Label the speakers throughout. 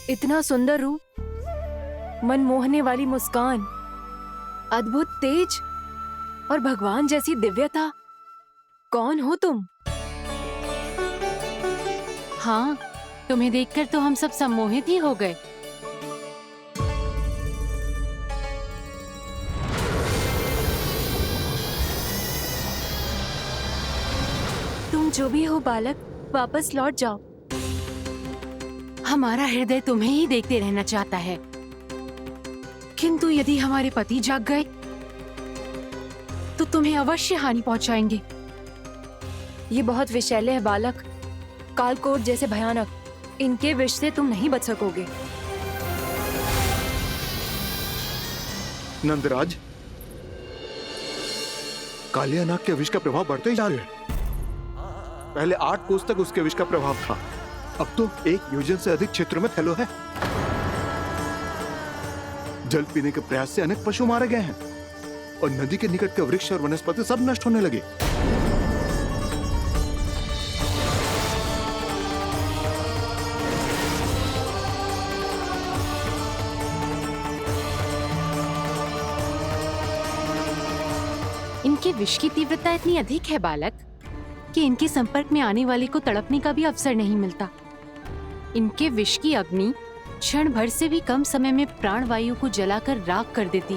Speaker 1: इतना सुंदर रूप, मन मोहने वाली मुस्कान, अद्भुत तेज और भगवान जैसी दिव्यता। कौन हो तुम?
Speaker 2: हाँ, तुम्हें देखकर तो हम सब सम्मोहित ही हो गए।
Speaker 1: तुम जो भी हो बालक, वापस लौट जाओ।
Speaker 2: हमारा हृदय तुम्हें ही देखते रहना चाहता है, किंतु यदि हमारे पति जाग गए तो तुम्हें अवश्य हानि पहुंचाएंगे।
Speaker 1: ये बहुत विषैले है बालक, कालकोट जैसे भयानक। इनके विष से तुम नहीं बच सकोगे।
Speaker 3: नंदराज, कालिया नाग के विष का प्रभाव बढ़ते ही जा रहा है। पहले 8 कोस तक उसके विष का प्रभाव था, अब तो 1 योजन से अधिक क्षेत्र में फैलो है। जल पीने के प्रयास से अनेक पशु मारे गए हैं और नदी के निकट के वृक्ष और वनस्पति सब नष्ट होने लगे।
Speaker 2: इनके विष की तीव्रता इतनी अधिक है बालक कि इनके संपर्क में आने वाले को तड़पने का भी अवसर नहीं मिलता। इनके विष की अग्नि क्षण भर से भी कम समय में प्राणवायु को जलाकर राख कर देती।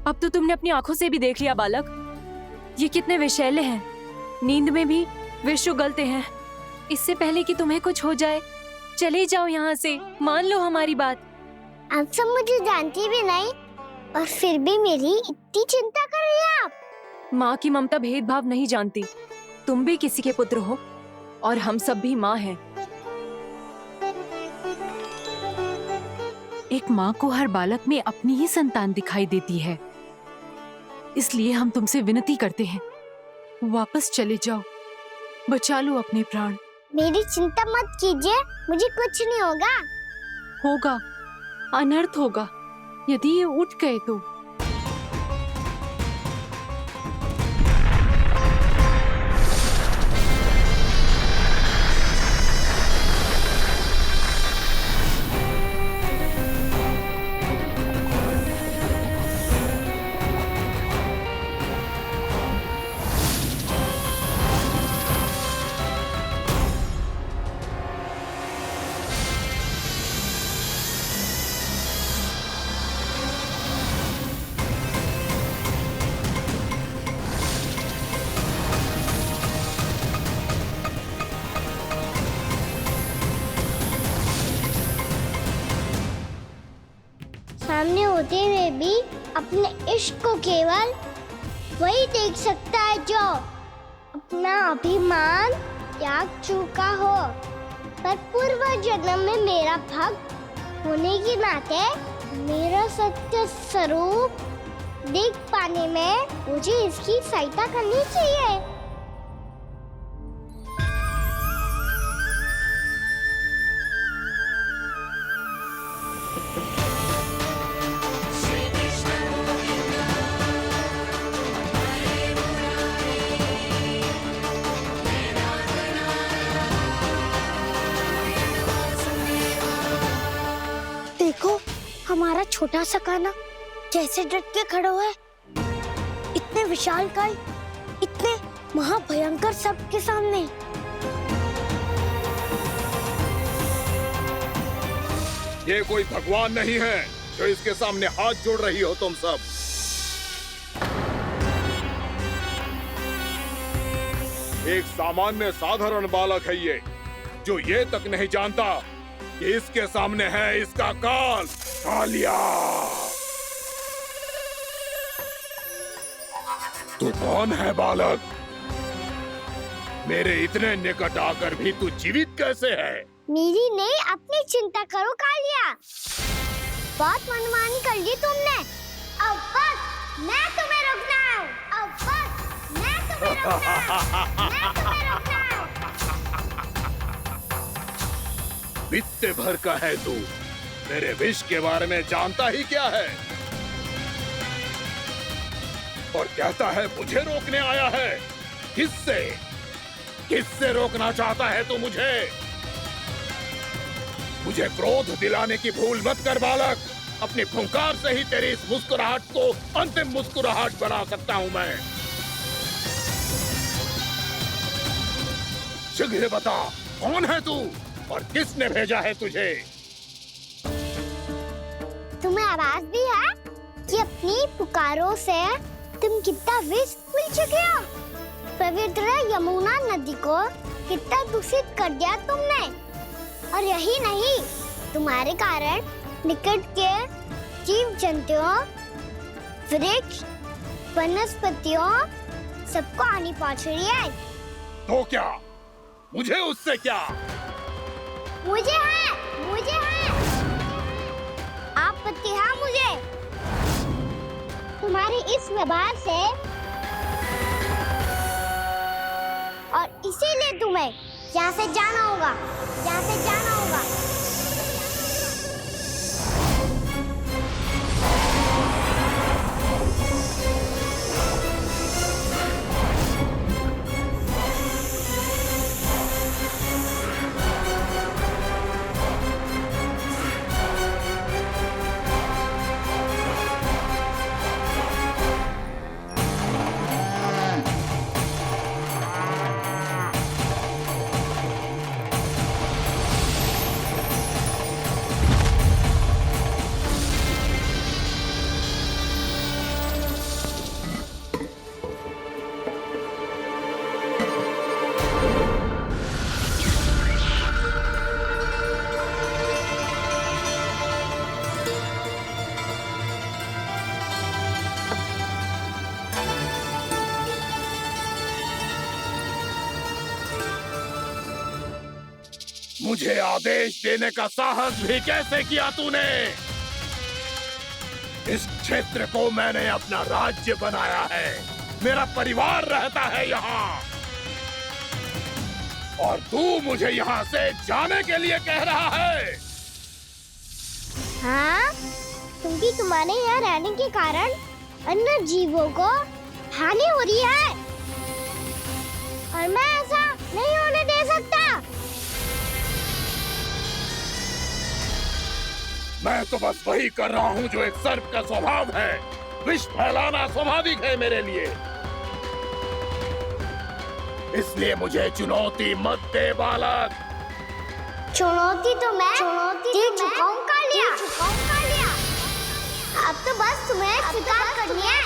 Speaker 1: अब तो तुमने अपनी आंखों से भी देख लिया बालक, ये कितने विषैले हैं। नींद में भी विष उगलते हैं। इससे पहले कि तुम्हें कुछ हो जाए, चले जाओ यहाँ से। मान लो हमारी बात।
Speaker 4: आप सब मुझे जानती भी नहीं और फिर भी मेरी इतनी चिंता कर रही हैं आप।
Speaker 1: माँ की ममता भेदभाव नहीं जानती। तुम भी किसी के पुत्र हो और हम सब भी माँ हैं।
Speaker 2: एक माँ को हर बालक में अपनी ही संतान दिखाई देती है, इसलिए हम तुमसे विनती करते हैं, वापस चले जाओ, बचा लो अपने प्राण।
Speaker 4: मेरी चिंता मत कीजिए, मुझे कुछ नहीं होगा।
Speaker 2: होगा, अनर्थ होगा यदि ये उठ गए तो।
Speaker 4: सामने होते हुए भी अपने इश्क को केवल वही देख सकता है जो अपना अभिमान त्याग चुका हो। पर पूर्व जन्म में मेरा भक्त होने के नाते मेरा सत्य स्वरूप देख पाने में मुझे इसकी सहायता करनी चाहिए। देखो, हमारा छोटा सा कान्हा कैसे डट के खड़ा हुआ है। इतने विशालकाय, इतने महाभयंकर सबके सामने।
Speaker 5: ये कोई भगवान नहीं है जो इसके सामने हाथ जोड़ रही हो तुम सब। एक सामान्य साधारण बालक है ये, जो ये तक नहीं जानता कि इसके सामने है इसका काल, कालिया। तू कौन है बालक? मेरे इतने निकट आकर भी तू जीवित कैसे है?
Speaker 4: मेरी नहीं, अपनी चिंता करो कालिया। बहुत मनमानी कर ली तुमने। अब बस मैं तुम्हें रोकना हूँ। अब बस मैं तुम्हें रोकना हूँ। मैं तुम्हें रोकना हूँ।
Speaker 5: बित्ते भर का है तू, मेरे विष के बारे में जानता ही क्या है? और कहता है मुझे रोकने आया है। किससे? किससे रोकना चाहता है तू मुझे? मुझे क्रोध दिलाने की भूल मत कर बालक। अपनी फुंकार से ही तेरी इस मुस्कुराहट को अंतिम मुस्कुराहट बना सकता हूं मैं। शीघ्र बता, कौन है तू और किसने भेजा है तुझे?
Speaker 4: तुम्हें आवाज भी है कि अपनी पुकारों से तुम कितना विष मिल चुके हो। पवित्र यमुना नदी को कितना दूषित कर दिया तुमने। और यही नहीं, तुम्हारे कारण निकट के जीव जंतुओं, वृक्ष, वनस्पतियों सबको हानि पहुंच रही है।
Speaker 5: तो क्या? मुझे उससे क्या?
Speaker 4: मुझे है आपत्ति है मुझे तुम्हारी इस व्यवहार से, और इसीलिए तुम्हें यहाँ से जाना होगा।
Speaker 5: मुझे आदेश देने का साहस भी कैसे किया तूने? इस क्षेत्र को मैंने अपना राज्य बनाया है। मेरा परिवार रहता है यहाँ, और तू मुझे यहाँ से जाने के लिए कह रहा है?
Speaker 4: हाँ, क्योंकि तुम्हारे यहाँ रहने के कारण अन्य जीवों को हानि हो रही है, और मैं ऐसा नहीं होने दे सकता।
Speaker 5: मैं तो बस वही कर रहा हूँ जो एक सर्प का स्वभाव है। विष फैलाना स्वाभाविक है मेरे लिए। इसलिए मुझे चुनौती मत दे बालक।
Speaker 4: चुनौती तो मैं दे चुका हूँ कालिया। अब तो बस तुम्हें स्वीकार करनी है।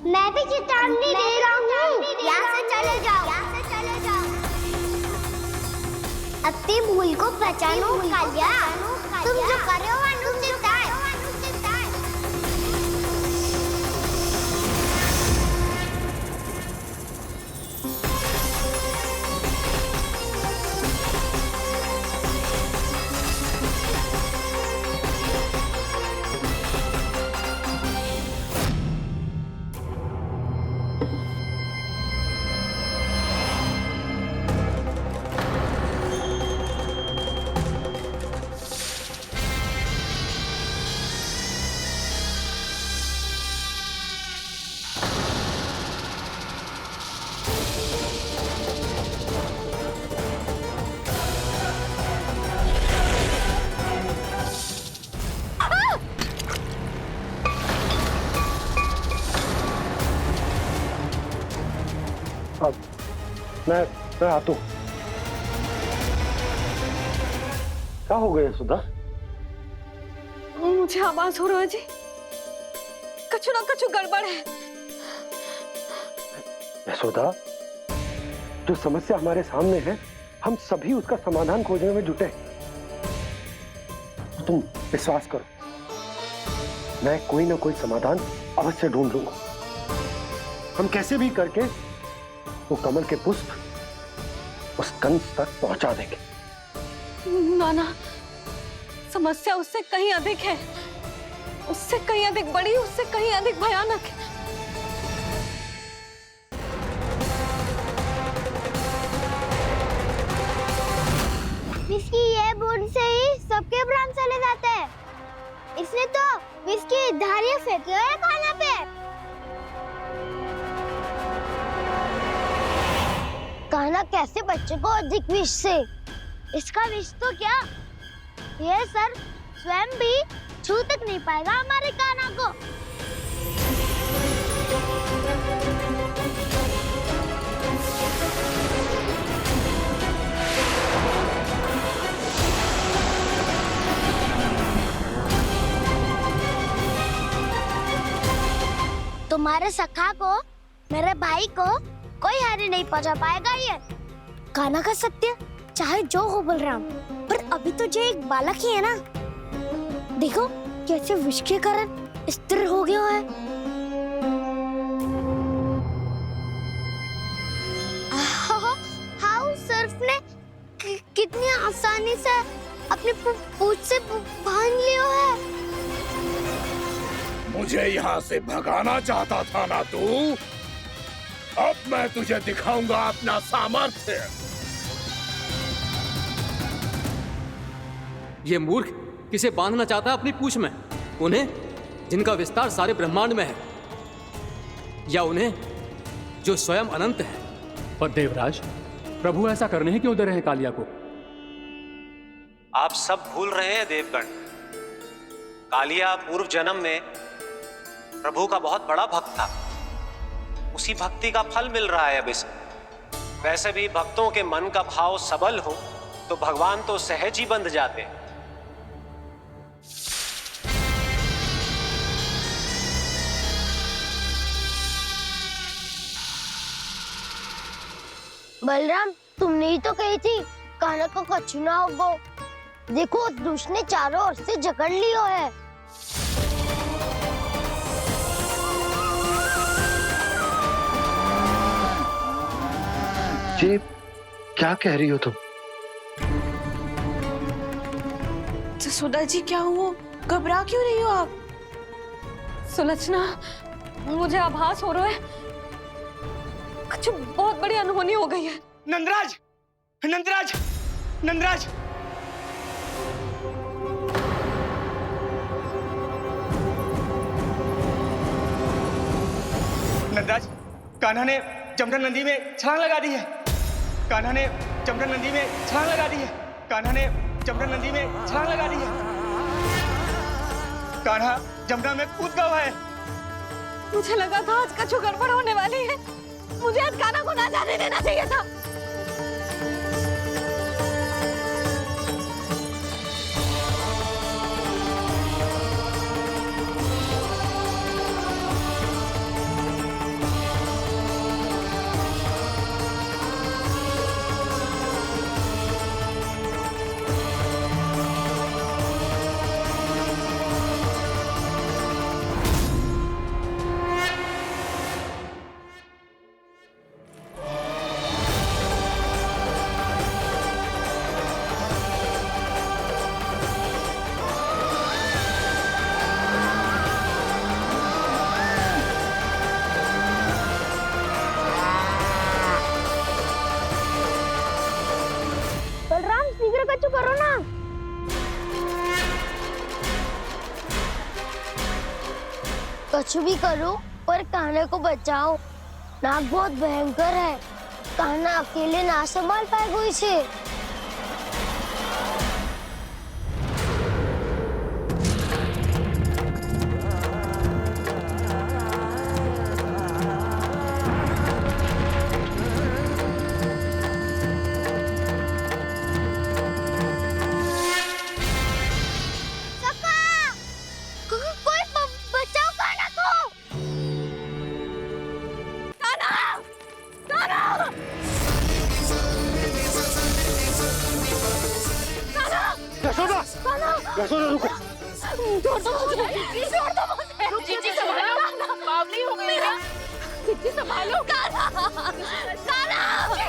Speaker 4: मैं भी चेतावनी दे रहा हूँ, यहाँ से चले जाओ। अपनी भूल को पहचानो कालिया। तुम जो कर रहे हो अनुचित है।
Speaker 6: अब मैं आता हूँ। क्या हो गया सुधा?
Speaker 1: मुझे आवाज हो रहा है जी, कछु ना कछु गड़बड़ है।
Speaker 6: यशोदा, जो समस्या हमारे सामने है, हम सभी उसका समाधान खोजने में जुटे। तो तुम विश्वास करो, मैं कोई ना कोई समाधान अवश्य ढूंढ लूंगा। हम कैसे भी करके वो कमल के पुष्प उस कंस तक पहुंचा देंगे।
Speaker 1: नाना, समस्या उससे कहीं अधिक है, उससे कहीं अधिक बड़ी, उससे कहीं अधिक भयानक है।
Speaker 4: विस्की ये बूंद से ही सबके प्राण चले जाते हैं। इसने तो विस्की धारियां फेंकी है खाना पे। कान्हा कैसे बच्चे को अधिक विष से? इसका विष तो क्या, ये सर स्वयं भी छू तक नहीं पाएगा हमारे कान्हा को। तुम्हारे सखा को, मेरे भाई को कोई हानि नहीं पहुंचा पाएगा। ये कान्हा का सत्य चाहे जो हो बलराम, पर अभी तो जो एक बालक ही है ना। देखो कैसे विष के कारण स्थिर हो गया है। हाउ सर्फ ने कितनी आसानी से अपनी पूंछ से बांध लिया है।
Speaker 5: मुझे यहाँ से भगाना चाहता था ना तू? अब मैं तुझे दिखाऊंगा अपना सामर्थ्य।
Speaker 7: ये मूर्ख किसे बांधना चाहता है अपनी पूंछ में? उन्हें जिनका विस्तार सारे ब्रह्मांड में है, या उन्हें जो स्वयं अनंत है?
Speaker 8: पर देवराज, प्रभु ऐसा करने ही क्यों दे रहे हैं कालिया को?
Speaker 9: आप सब भूल रहे हैं देवगण। कालिया पूर्व जन्म में प्रभु का बहुत बड़ा भक्त था। उसी भक्ति का फल मिल रहा है अब इसे। वैसे भी भक्तों के मन का भाव सबल हो तो भगवान तो सहज ही बंध जाते हैं।
Speaker 4: बलराम, तुमने ही तो कही थी कान्हा को कछु ना होगो। देखो दुष्ट ने चारों ओर से जकड़ लियो है।
Speaker 6: ये क्या कह रही हो तुम?
Speaker 1: सुधा जी, क्या हुआ? घबरा क्यों रही हो आप? सुलक्षणा, मुझे आभास हो रहा है कुछ बहुत बड़ी अनहोनी हो गई है।
Speaker 10: नंदराज, नंदराज, नंदराज! नंदराज, कान्हा ने जमना नदी में छलांग लगा दी है। कान्हा ने जमना नदी में छलांग लगा दी है। कान्हा ने जमना नदी में छलांग लगा दी है। कान्हा जमना में कूद गया है।
Speaker 1: मुझे लगा था आज कछु गड़बड़ होने वाली है। मुझे आज कान्हा को ना जाने देना चाहिए था।
Speaker 4: कछु करो ना। कछु भी करो पर कान्हा को बचाओ। नाग बहुत भयंकर है। कान्हा अकेले ना संभाल पाएगा इसे।
Speaker 6: यशोदा रुको।
Speaker 11: छोड़ दो मुझे, छोड़ दो मुझे। जीजी संभालो, बावली हो गई क्या? जीजी संभालो। कान्हा, कान्हा।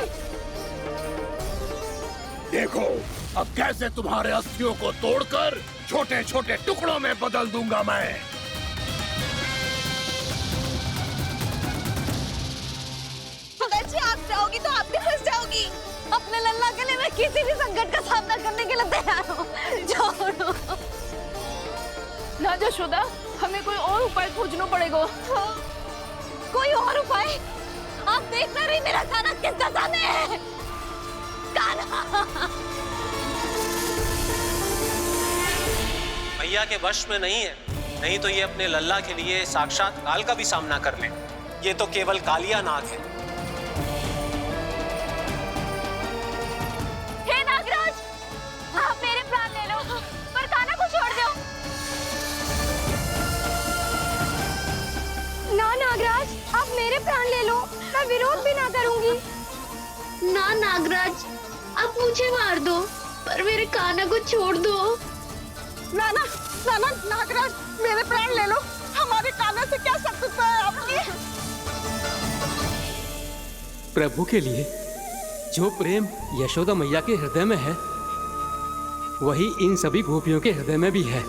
Speaker 5: देखो अब कैसे तुम्हारे अस्थियों को तोड़कर छोटे छोटे टुकड़ों में बदल दूंगा मैं।
Speaker 11: अगर जी आप जाओगी तो आप भी फंस जाओगी। अपने लल्ला के लिए मैं किसी भी संकट का सामना करने के लिए तैयार हूँ। छोड़ो ना यशोदा, हमें कोई और उपाय खोजना पड़ेगा। कोई और उपाय? आप देख ना रही मेरा कान्हा किस दशा में है। कान्हा
Speaker 9: मैया के वश में नहीं है, नहीं तो ये अपने लल्ला के लिए साक्षात काल का भी सामना कर ले। ये तो केवल कालिया नाग है।
Speaker 11: हे नागराज, आप मेरे प्राण ले लो पर कान्हा को छोड़ दो। ना नागराज, आप मेरे प्राण ले लो, मैं विरोध भी ना करूंगी।
Speaker 4: ना नागराज, आप मुझे मार दो पर मेरे कान्हा को छोड़ दो।
Speaker 11: ना ना ना ना नागराज, मेरे प्राण ले लो। हमारे कान्हा से क्या शत्रुता है आपकी?
Speaker 7: प्रभु के लिए जो प्रेम यशोदा मैया के हृदय में है, वही इन सभी गोपियों के हृदय में भी है।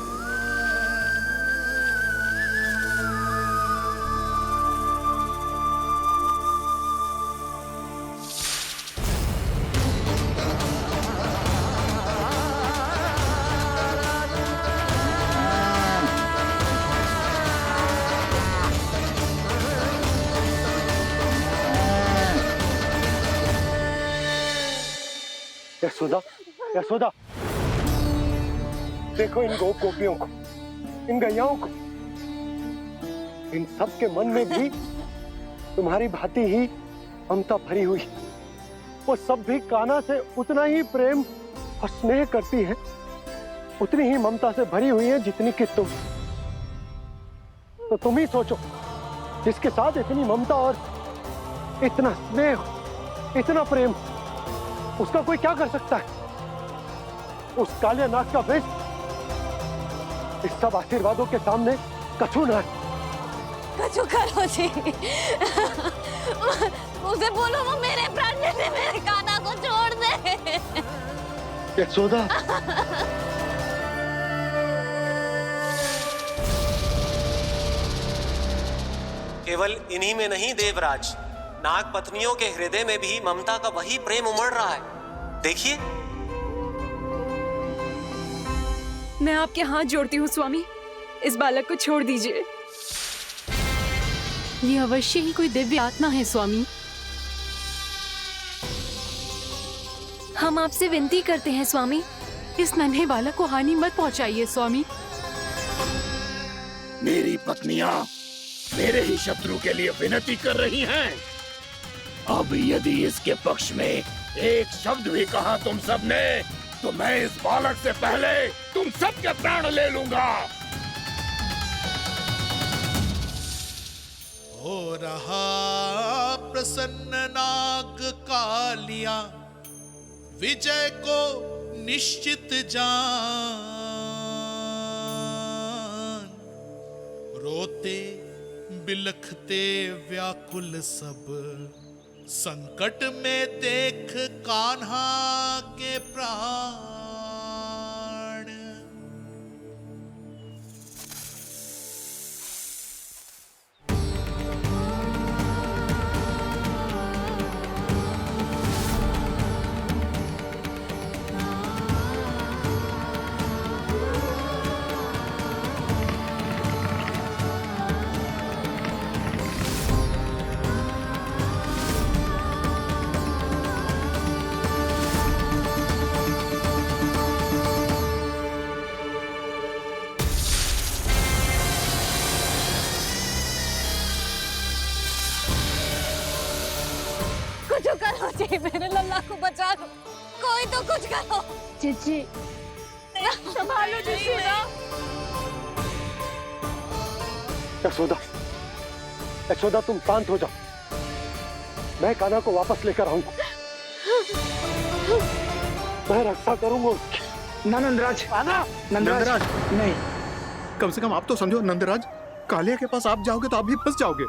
Speaker 6: यशोदा, यशोदा, देखो इन गोपियों को, इन गैयाओं को। इन सब के मन में भी तुम्हारी भांति ही ममता भरी हुई। वो सब भी कान्हा से उतना ही प्रेम और स्नेह करती है, उतनी ही ममता से भरी हुई है जितनी कि तुम। तो तुम ही सोचो, जिसके साथ इतनी ममता और इतना स्नेह, इतना प्रेम, उसका कोई क्या कर सकता है? उस कालिया नाग का वेश इस सब आशीर्वादों के सामने कछु न है।
Speaker 11: कछु करो जी। उसे बोलो वो मेरे प्राण ले ले, मेरे कान्हा को छोड़ दे।
Speaker 6: यशोदा,
Speaker 9: केवल इन्हीं में नहीं देवराज, नाग पत्नियों के हृदय में भी ममता का वही प्रेम उमड़ रहा है। देखिए।
Speaker 1: मैं आपके हाथ जोड़ती हूँ स्वामी, इस बालक को छोड़ दीजिए।
Speaker 2: ये अवश्य ही कोई दिव्य आत्मा है स्वामी।
Speaker 1: हम आपसे विनती करते हैं स्वामी,
Speaker 2: इस नन्हे बालक को हानि मत पहुंचाइए स्वामी।
Speaker 5: मेरी पत्नियां मेरे ही शत्रु के लिए विनती कर रही हैं। अब यदि इसके पक्ष में एक शब्द भी कहा तुम सबने, तो मैं इस बालक से पहले तुम सबके प्राण ले लूंगा।
Speaker 12: हो रहा प्रसन्न नाग कालिया, विजय को निश्चित जान। रोते बिलखते व्याकुल सब, संकट में देख कान्हा के प्राण।
Speaker 11: कुछ करो जी, मेरे लल्ला को बचा लो। कोई तो कुछ करो।
Speaker 4: जीजी,
Speaker 11: संभालो यशोदा।
Speaker 6: यशोदा, यशोदा तुम शांत हो जाओ। मैं कान्हा को वापस लेकर आऊंगा। मैं रक्षा करूंगा उसकी।
Speaker 10: ना नंदराज,
Speaker 3: नंदराज।
Speaker 10: नहीं।
Speaker 3: कम से कम आप तो समझो नंदराज, कालिया के पास आप जाओगे तो आप भी फंस जाओगे।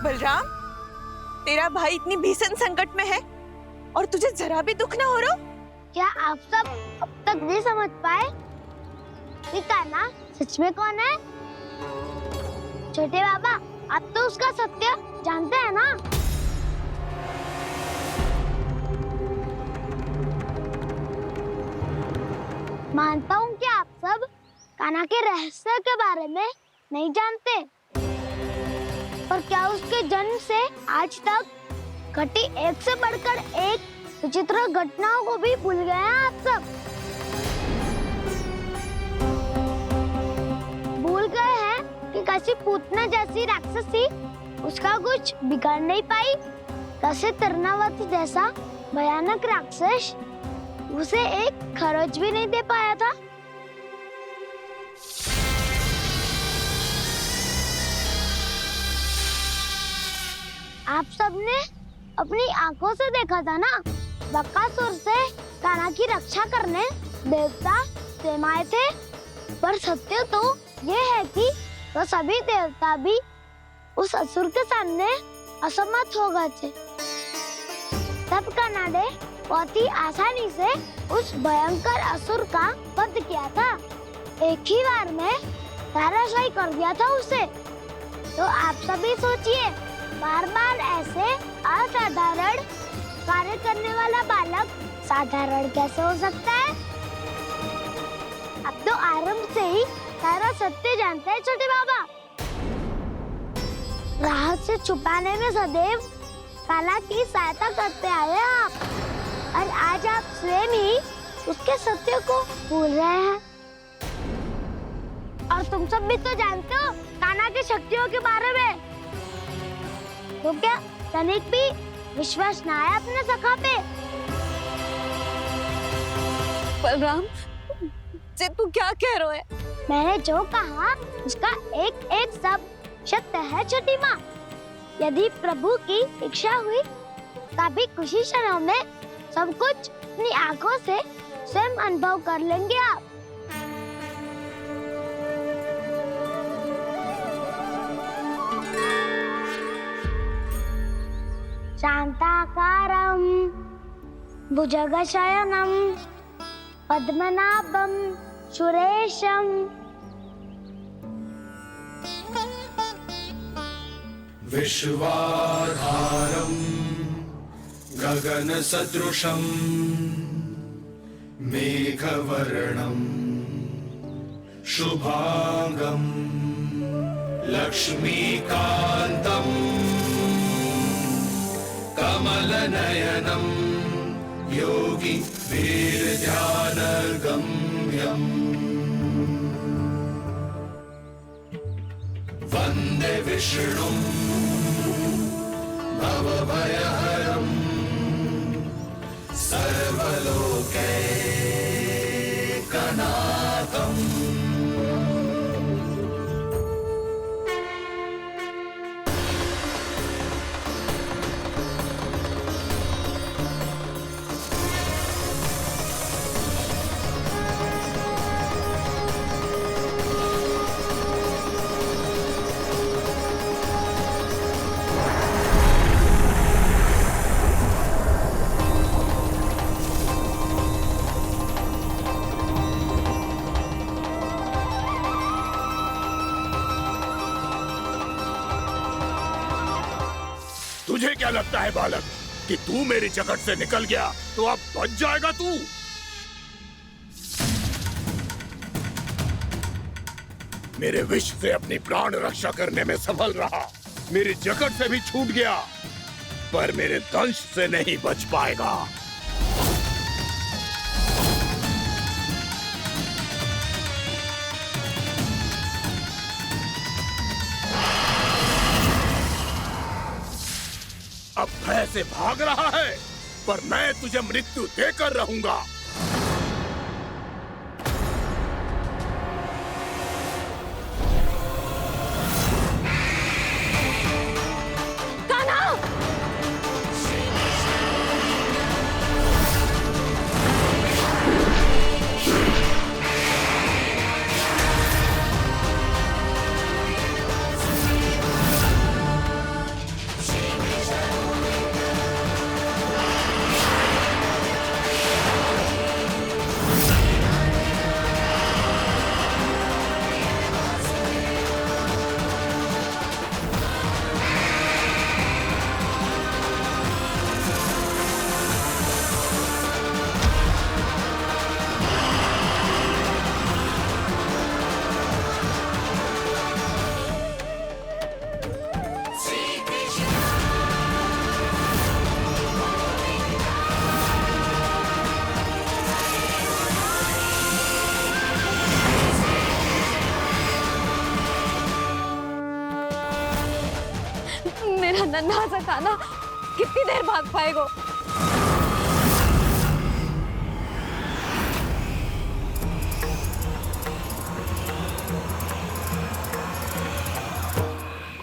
Speaker 11: बलराम, तेरा भाई इतनी भीषण संकट में है और तुझे जरा भी दुख ना हो रहा?
Speaker 4: क्या आप सब अब तक नहीं समझ पाए कि कान्हा सच में कौन है? छोटे बाबा, आप तो उसका सत्य जानते हैं ना? मानता हूँ कि आप सब कान्हा के रहस्य के बारे में नहीं जानते, पर क्या उसके जन्म से आज तक घटी एक से बढ़कर एक विचित्र घटनाओं को भी भूल गए हैं आप सब? भूल गए हैं कि कैसी पूतना जैसी राक्षसी उसका कुछ बिगाड़ नहीं पाई, कैसे तरनावती जैसा भयानक राक्षस उसे एक खरोच भी नहीं दे पाया था। आप सबने अपनी आंखों से देखा था ना, बकासुर से कान्हा की रक्षा करने देवता स्वयं आए थे, पर सत्य तो ये है कि वो सभी देवता भी उस असुर के सामने असमर्थ हो गए थे। तब कान्हा ने बहुत ही आसानी से उस भयंकर असुर का वध किया था, एक ही बार में धराशायी कर दिया था उसे। तो आप सभी सोचिए, बार बार ऐसे असाधारण कार्य करने वाला बालक साधारण कैसे हो सकता है? अब तो आरंभ से ही सारा सत्य जानते हैं छोटे बाबा। रहस्य छुपाने में सदैव कान्हा की सहायता करते आए हैं आप, और आज आप स्वयं ही उसके सत्य को भूल रहे हैं। और तुम सब भी तो जानते हो कान्हा की शक्तियों के बारे में, तो क्या तनिक भी विश्वास ना है अपने सखा पे?
Speaker 11: बलराम, जे तू क्या कह रहा है?
Speaker 4: मैंने जो कहा उसका एक एक शब्द सत्य है छोटी माँ। यदि प्रभु की इच्छा हुई तभी कुछ ही क्षणों में सब कुछ अपनी आंखों से स्वयं अनुभव कर लेंगे आप। शांताकारं भुजगशयनं पद्मनाभं सुरेशं
Speaker 5: विश्वाधारं गगनसदृशं मेघवर्णं शुभांगं लक्ष्मीकान्तं कमलनयनं योगी वीरध्यानगम्यम् वन्दे विष्णुं भवभयहरं सर्वलोकैकनाथम्। तुझे क्या लगता है बालक कि तू मेरी जगत से निकल गया तो अब बच जाएगा तू? मेरे विष से अपनी प्राण रक्षा करने में सफल रहा, मेरी जगत से भी छूट गया, पर मेरे दंश से नहीं बच पाएगा। अब भय से भाग रहा है, पर मैं तुझे मृत्यु देकर रहूंगा।
Speaker 11: कान्हा! नन्हा सा कान्हा कितनी देर भाग पाएगा?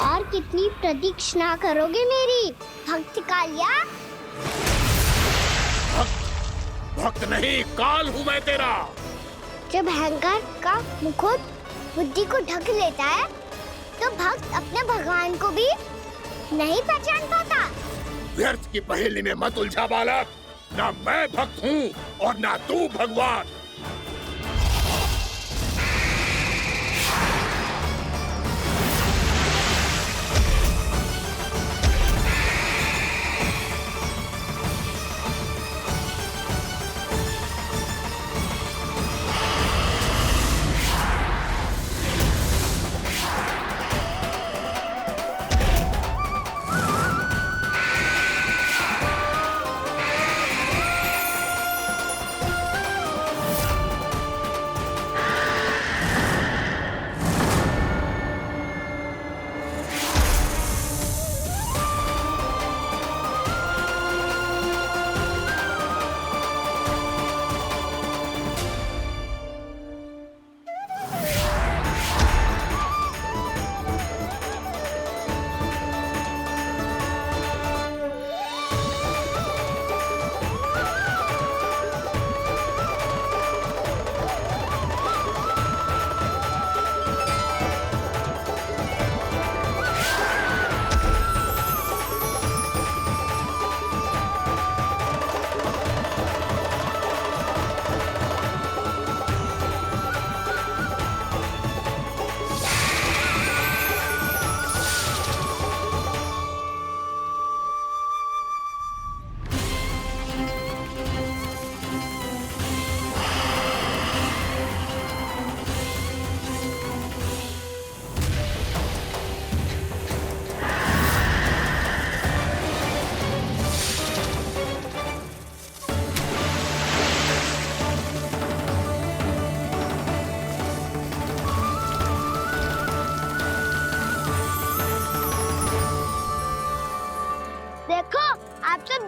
Speaker 4: और कितनी प्रतीक्षा करोगे मेरी भक्त कालिया?
Speaker 5: भक्त नहीं, काल हूँ मैं तेरा।
Speaker 4: जब अहंकार का मुकुट बुद्धि को ढक लेता है तो भक्त अपने भगवान को भी नहीं पहचान पाता।
Speaker 5: व्यर्थ की पहेली में मत उलझा बालक। ना मैं भक्त हूँ और ना तू भगवान।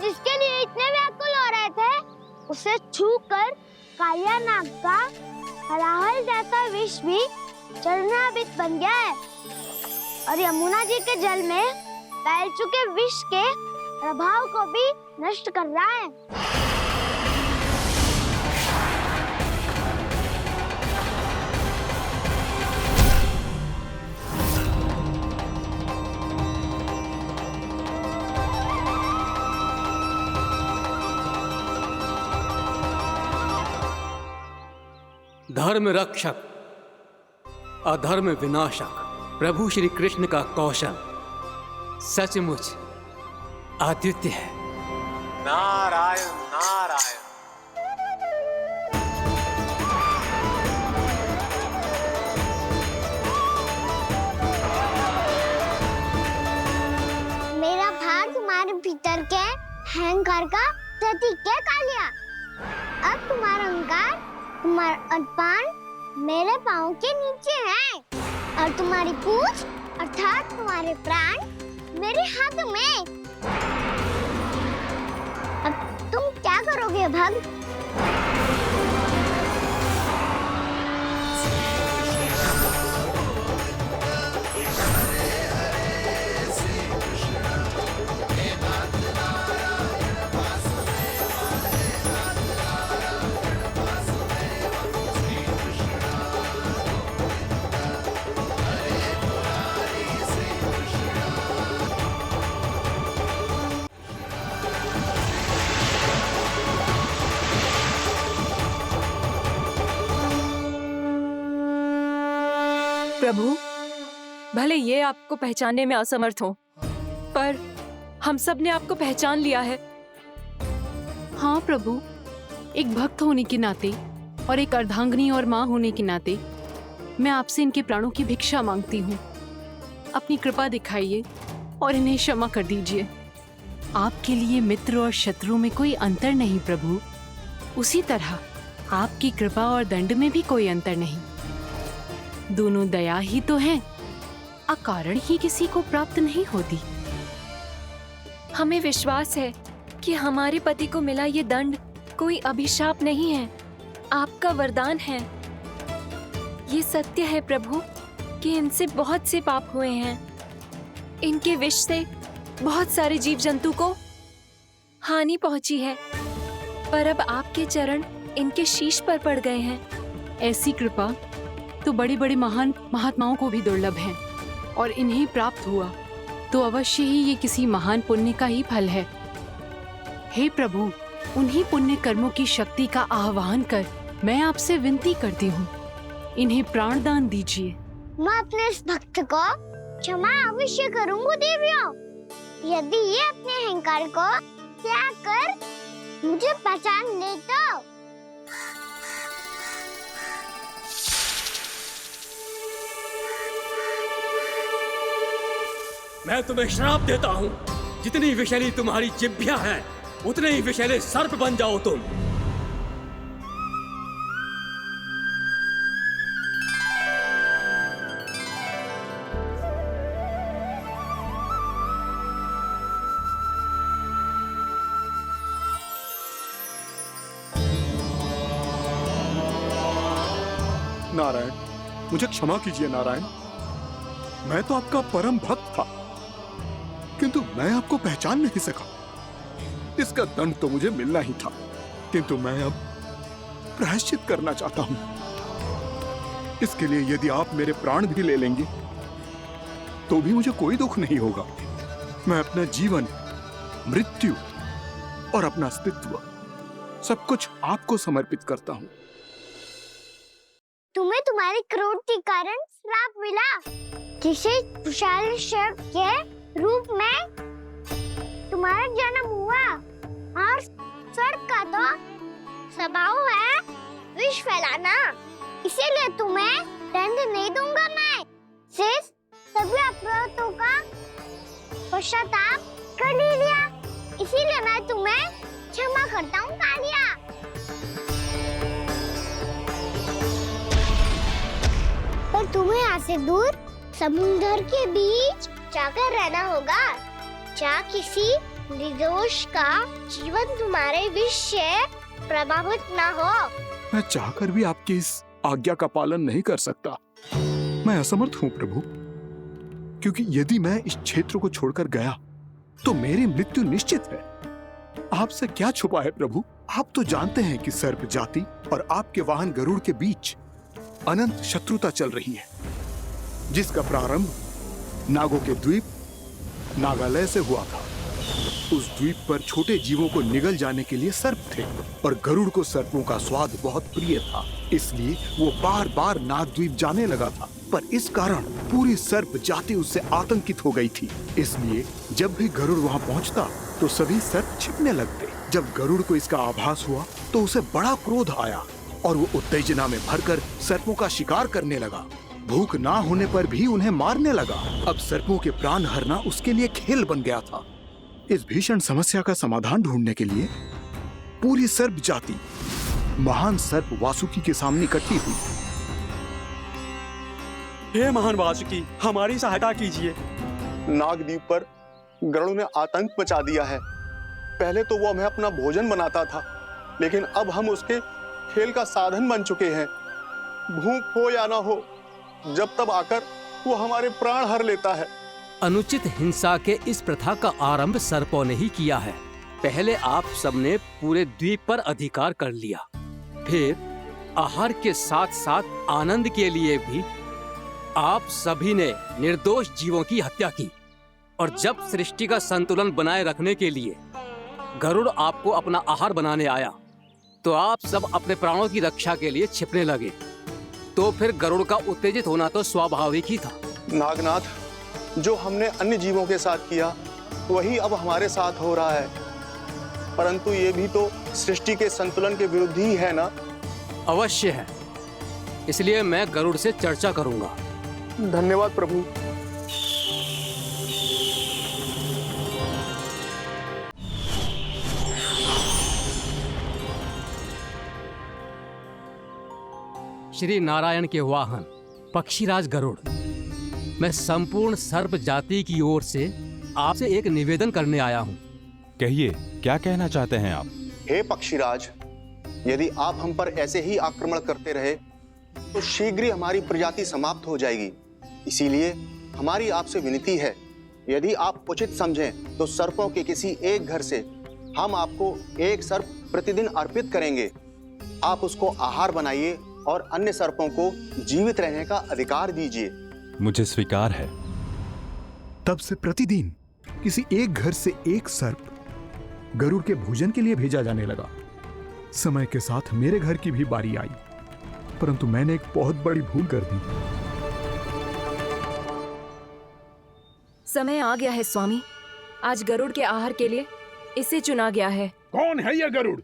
Speaker 4: जिसके लिए इतने व्याकुल हो रहे थे, उसे छूकर कालिया नाग का हलाहल जैसा विष भी चरणामृत बन गया है और यमुना जी के जल में फैल चुके विष के प्रभाव को भी नष्ट कर रहा है।
Speaker 7: धर्म रक्षक अधर्म विनाशक प्रभु श्री कृष्ण का कौशल सचमुच अद्वितीय है।
Speaker 9: नारायण नारायण।
Speaker 4: मेरा भार तुम्हारे भीतर के अहंकार का प्रतीक है कालिया। अब तुम्हारा अहंकार, तुम्हारा अभिमान मेरे पाँव के नीचे है और तुम्हारी पूंछ अर्थात तुम्हारे प्राण मेरे हाथ में। अब तुम क्या करोगे भक्त?
Speaker 1: प्रभु, भले ये आपको पहचानने में असमर्थ हो, पर हम सब ने आपको पहचान लिया है।
Speaker 2: हाँ प्रभु, एक भक्त होने के नाते और एक अर्धांगिनी और माँ होने के नाते मैं आपसे इनके प्राणों की भिक्षा मांगती हूँ। अपनी कृपा दिखाइए और इन्हें क्षमा कर दीजिए। आपके लिए मित्र और शत्रु में कोई अंतर नहीं प्रभु। उसी तरह आपकी कृपा और दंड में भी कोई अंतर नहीं। दोनों दया ही तो हैं, अकारण ही किसी को प्राप्त नहीं होती।
Speaker 1: हमें विश्वास है कि हमारे पति को मिला ये दंड कोई अभिशाप नहीं है, आपका वरदान है। ये सत्य है प्रभु कि इनसे बहुत से पाप हुए हैं। इनके विष से बहुत सारे जीव जंतु को हानि पहुंची है, पर अब आपके चरण इनके शीश पर पड़ गए हैं।
Speaker 2: ऐसी कृपा तो बड़े बड़े महान महात्माओं को भी दुर्लभ है, और इन्हें प्राप्त हुआ तो अवश्य ही ये किसी महान पुण्य का ही फल है। हे प्रभु, उन्हीं पुण्य कर्मों की शक्ति का आह्वान कर मैं आपसे विनती करती हूँ, इन्हें प्राणदान दीजिए।
Speaker 4: मैं अपने इस भक्त को क्षमा अवश्य करूंगा देवियों, यदि ये अपने अहंकार को त्याग कर मुझे पहचान ले तो।
Speaker 7: मैं तुम्हें श्राप देता हूँ, जितनी विषैली तुम्हारी जिह्वा है उतने ही विषैले सर्प बन जाओ तुम।
Speaker 3: नारायण, मुझे क्षमा कीजिए नारायण। मैं तो आपका परम भक्त था, किंतु मैं आपको पहचान नहीं सका। इसका दंड तो मुझे मिलना ही था, किंतु मैं अब प्रायश्चित करना चाहता हूं। इसके लिए यदि आप मेरे प्राण भी ले लेंगे तो भी मुझे कोई दुख नहीं होगा। मैं अपना जीवन, मृत्यु और अपना अस्तित्व सब कुछ आपको समर्पित करता हूं।
Speaker 4: तुम्हें तुम्हारे क्रोध के कारण श्राप मिला, जिसे विशाल सर्प के रूप में तुम्हारा जन्म हुआ, और सर्प का तो स्वभाव है विष फैलाना। इसीलिए तुम्हें दंड नहीं दूंगा मैं, सिर्फ सभी अपराधों का पश्चाताप कर लिया। इसीलिए मैं तुम्हें क्षमा करता हूँ कालिया। पर तुम्हें यहाँ से दूर समुद्र के बीच जाकर रहना होगा, जहाँ किसी निर्दोष का जीवन तुम्हारे विष से प्रभावित ना हो।
Speaker 3: मैं चाहकर भी आपकी इस आज्ञा का पालन नहीं कर सकता। मैं असमर्थ हूँ प्रभु, क्योंकि यदि मैं इस क्षेत्र को छोड़कर गया तो मेरी मृत्यु निश्चित है। आपसे क्या छुपा है प्रभु? आप तो जानते हैं कि सर्प जाति और आपके वाहन गरुड़ के बीच अनंत शत्रुता चल रही है, जिसका प्रारंभ नागों के द्वीप नागालय से हुआ था। उस द्वीप पर छोटे जीवों को निगल जाने के लिए सर्प थे, और गरुड़ को सर्पों का स्वाद बहुत प्रिय था, इसलिए वो बार बार नागद्वीप जाने लगा था। पर इस कारण पूरी सर्प जाति उससे आतंकित हो गई थी। इसलिए जब भी गरुड़ वहां पहुंचता तो सभी सर्प छिपने लगते। जब गरुड़ को इसका आभास हुआ तो उसे बड़ा क्रोध आया, और वो उत्तेजना में भरकर सर्पों का शिकार करने लगा। भूख ना होने पर भी उन्हें मारने लगा। अब सर्पों के प्राण हरना उसके लिए खेल बन गया था। इस भीषण समस्या का समाधान ढूंढने के लिए पूरी सर्प जाति महान सर्प वासुकी के सामने इकट्ठी हुई।
Speaker 13: हे महान वासुकी, हमारी सहायता कीजिए। नागद्वीप पर गरुड़ ने आतंक मचा दिया है। पहले तो वो हमें अपना भोजन बनाता था, लेकिन अब हम उसके खेल का साधन बन चुके हैं। भूख हो या ना हो, जब तब आकर वो हमारे प्राण हर लेता है।
Speaker 7: अनुचित हिंसा के इस प्रथा का आरंभ सर्पों ने ही किया है। पहले आप सबने पूरे द्वीप पर अधिकार कर लिया, फिर आहार के साथ साथ आनंद के लिए भी आप सभी ने निर्दोष जीवों की हत्या की। और जब सृष्टि का संतुलन बनाए रखने के लिए गरुड़ आपको अपना आहार बनाने आया, तो आप सब अपने प्राणों की रक्षा के लिए छिपने लगे। तो फिर गरुड़ का उत्तेजित होना तो स्वाभाविक ही था।
Speaker 13: नागनाथ, जो हमने अन्य जीवों के साथ किया वही अब हमारे साथ हो रहा है, परंतु ये भी तो सृष्टि के संतुलन के विरुद्ध ही है ना?
Speaker 7: अवश्य है, इसलिए मैं गरुड़ से चर्चा करूंगा।
Speaker 13: धन्यवाद प्रभु।
Speaker 7: श्री नारायण के वाहन पक्षीराज गरुड़, मैं संपूर्ण सर्प जाति की ओर से आपसे एक निवेदन करने आया हूँ।
Speaker 14: कहिए, क्या कहना चाहते हैं आप?
Speaker 13: हे पक्षीराज, यदि आप हम पर ऐसे ही आक्रमण करते रहे तो शीघ्र ही हमारी प्रजाति समाप्त हो जाएगी। इसीलिए हमारी आपसे विनती है, यदि आप उचित समझें तो सर्पों के किसी एक घर से हम आपको एक सर्प प्रतिदिन अर्पित करेंगे। आप उसको आहार बनाइए और अन्य सर्पों को जीवित रहने का अधिकार दीजिए।
Speaker 14: मुझे स्वीकार है।
Speaker 3: तब से प्रतिदिन किसी एक घर से एक सर्प गरुड़ के भोजन के लिए भेजा जाने लगा। समय के साथ मेरे घर की भी बारी आई, परंतु मैंने एक बहुत बड़ी भूल कर दी।
Speaker 1: समय आ गया है स्वामी, आज गरुड़ के आहार के लिए इसे चुना गया है।
Speaker 5: कौन है यह गरुड़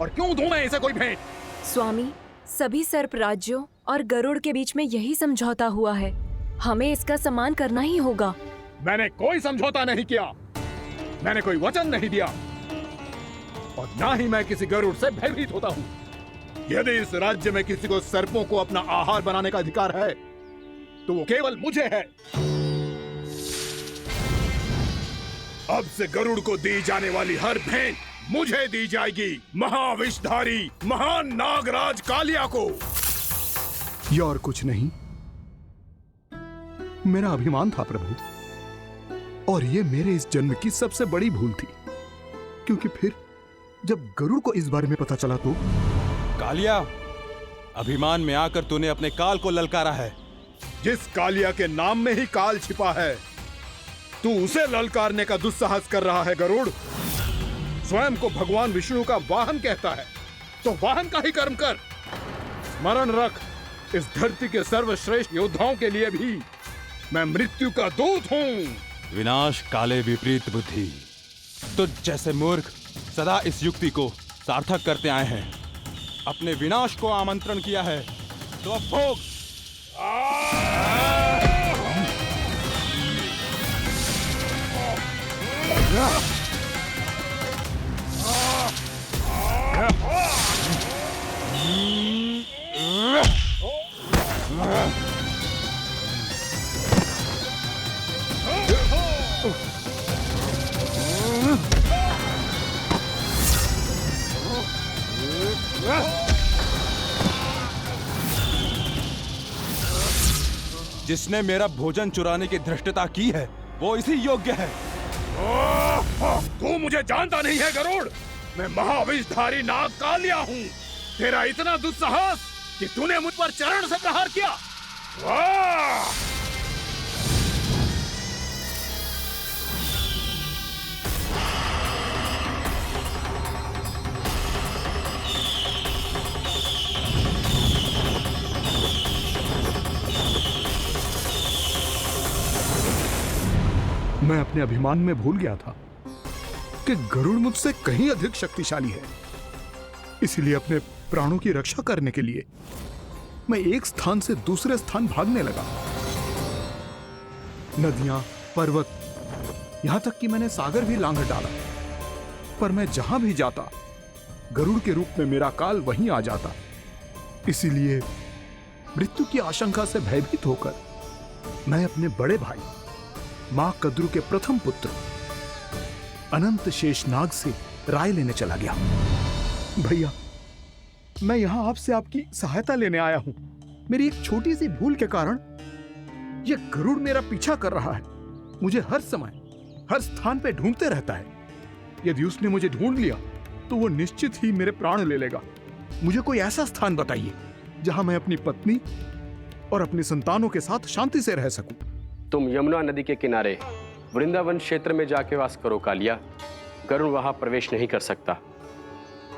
Speaker 5: और क्यों दूं मैं इसे कोई भेंट?
Speaker 1: स्वामी, सभी सर्प राज्यों और गरुड़ के बीच में यही समझौता हुआ है, हमें इसका सम्मान करना ही होगा।
Speaker 5: मैंने कोई समझौता नहीं किया, मैंने कोई वचन नहीं दिया और ना ही मैं किसी गरुड़ से भयभीत होता हूँ। यदि इस राज्य में किसी को सर्पों को अपना आहार बनाने का अधिकार है तो वो केवल मुझे है। अब से गरुड़ को दी जाने वाली हर भेंट मुझे दी जाएगी, महाविषधारी महान नागराज कालिया को।
Speaker 3: यह और कुछ नहीं, मेरा अभिमान था प्रभु, और ये मेरे इस जन्म की सबसे बड़ी भूल थी, क्योंकि फिर जब गरुड़ को इस बारे में पता चला तो।
Speaker 14: कालिया, अभिमान में आकर तूने अपने काल को ललकारा है।
Speaker 5: जिस कालिया के नाम में ही काल छिपा है, तू उसे ललकारने का दुस्साहस कर रहा है गरुड़। स्वयं को भगवान विष्णु का वाहन कहता है तो वाहन का ही कर्म कर। स्मरण रख, इस धरती के सर्वश्रेष्ठ योद्धाओं के लिए भी मैं मृत्यु का दूत हूँ।
Speaker 14: विनाश काले विपरीत बुद्धि। तुझ जैसे मूर्ख सदा इस युक्ति को सार्थक करते आए हैं। अपने विनाश को आमंत्रण किया है तो अब भोग। जिसने मेरा भोजन चुराने की धृष्टता की है वो इसी योग्य है।
Speaker 5: तू मुझे जानता नहीं है गरुड़, मैं महाविषधारी नाग कालिया हूँ। तेरा इतना दुस्साहस कि तूने मुझ पर चरण से प्रहार किया। वाह!
Speaker 3: मैं अपने अभिमान में भूल गया था कि गरुड़ मुझसे कहीं अधिक शक्तिशाली है। इसलिए अपने प्राणों की रक्षा करने के लिए मैं एक स्थान से दूसरे स्थान भागने लगा। नदियां, पर्वत, यहां तक कि मैंने सागर भी लांघ डाला, पर मैं जहां भी जाता गरुड़ के रूप में मेरा काल वहीं आ जाता। इसीलिए मृत्यु की आशंका से भयभीत होकर मैं अपने बड़े भाई मां कद्रू के प्रथम पुत्र अनंत शेषनाग से राय लेने चला गया। भैया, मैं यहां आपसे आपकी सहायता लेने आया हूं। मेरी एक छोटी सी भूल के कारण यह गरुड़ मेरा पीछा कर रहा है। मुझे हर समय हर स्थान पे ढूंढते रहता है। यदि उसने मुझे ढूंढ लिया तो वो निश्चित ही मेरे प्राण ले लेगा। मुझे कोई ऐसा स्थान बताइए जहां मैं अपनी पत्नी और अपनी संतानों के साथ शांति से रह सकूं।
Speaker 15: तुम यमुना नदी के किनारे वृंदावन क्षेत्र में जाके वास करो कालिया। गरुड़ वहां प्रवेश नहीं कर सकता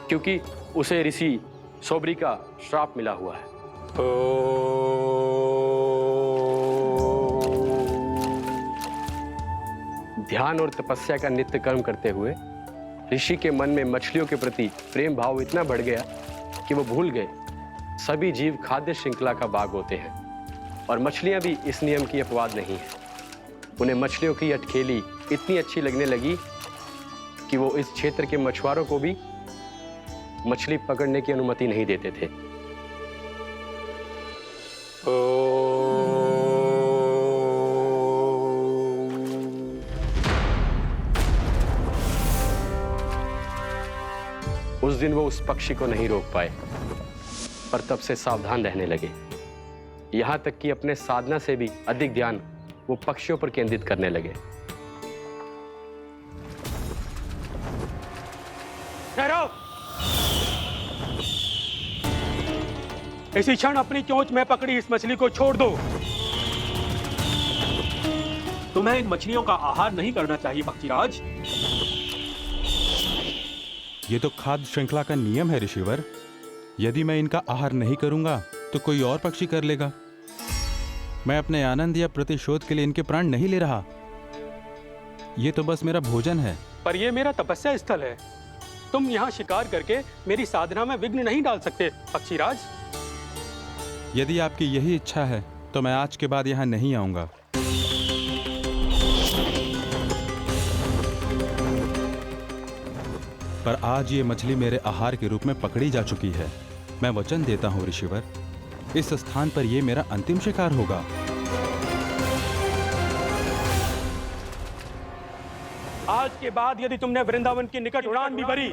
Speaker 15: क्योंकि उसे ऋषि सोबरी का श्राप मिला हुआ है। ध्यान और तपस्या का नित्य कर्म करते हुए ऋषि के मन में मछलियों के प्रति प्रेम भाव इतना बढ़ गया कि वो भूल गए सभी जीव खाद्य श्रृंखला का भाग होते हैं और मछलियां भी इस नियम की अपवाद नहीं है। उन्हें मछलियों की अटखेली इतनी अच्छी लगने लगी कि वो इस क्षेत्र के मछुआरों को भी मछली पकड़ने की अनुमति नहीं देते थे। उस दिन वो उस पक्षी को नहीं रोक पाए, पर तब से सावधान रहने लगे। यहां तक कि अपने साधना से भी अधिक ध्यान वो पक्षियों पर केंद्रित करने लगे।
Speaker 8: ठहरो! इसी क्षण अपनी चोंच में पकड़ी इस मछली को छोड़ दो। तुम्हें इन मछलियों का आहार नहीं करना चाहिए पक्षीराज।
Speaker 14: ये तो खाद्य श्रृंखला का नियम है ऋषिवर। यदि मैं इनका आहार नहीं करूंगा तो कोई और पक्षी कर लेगा। मैं अपने आनंद या प्रतिशोध के लिए इनके प्राण नहीं ले रहा। ये तो बस मेरा भोजन है।
Speaker 8: पर यह मेरा तपस्या स्थल है। तुम यहाँ शिकार करके मेरी साधना में विघ्न नहीं डाल सकते पक्षीराज।
Speaker 14: यदि आपकी यही इच्छा है तो मैं आज के बाद यहाँ नहीं आऊंगा। पर आज ये मछली मेरे आहार के रूप में पकड़ी जा चुकी है। मैं वचन देता हूँ ऋषिवर, इस स्थान पर यह मेरा अंतिम शिकार होगा।
Speaker 8: आज के बाद यदि तुमने वृंदावन की निकट उड़ान भी भरी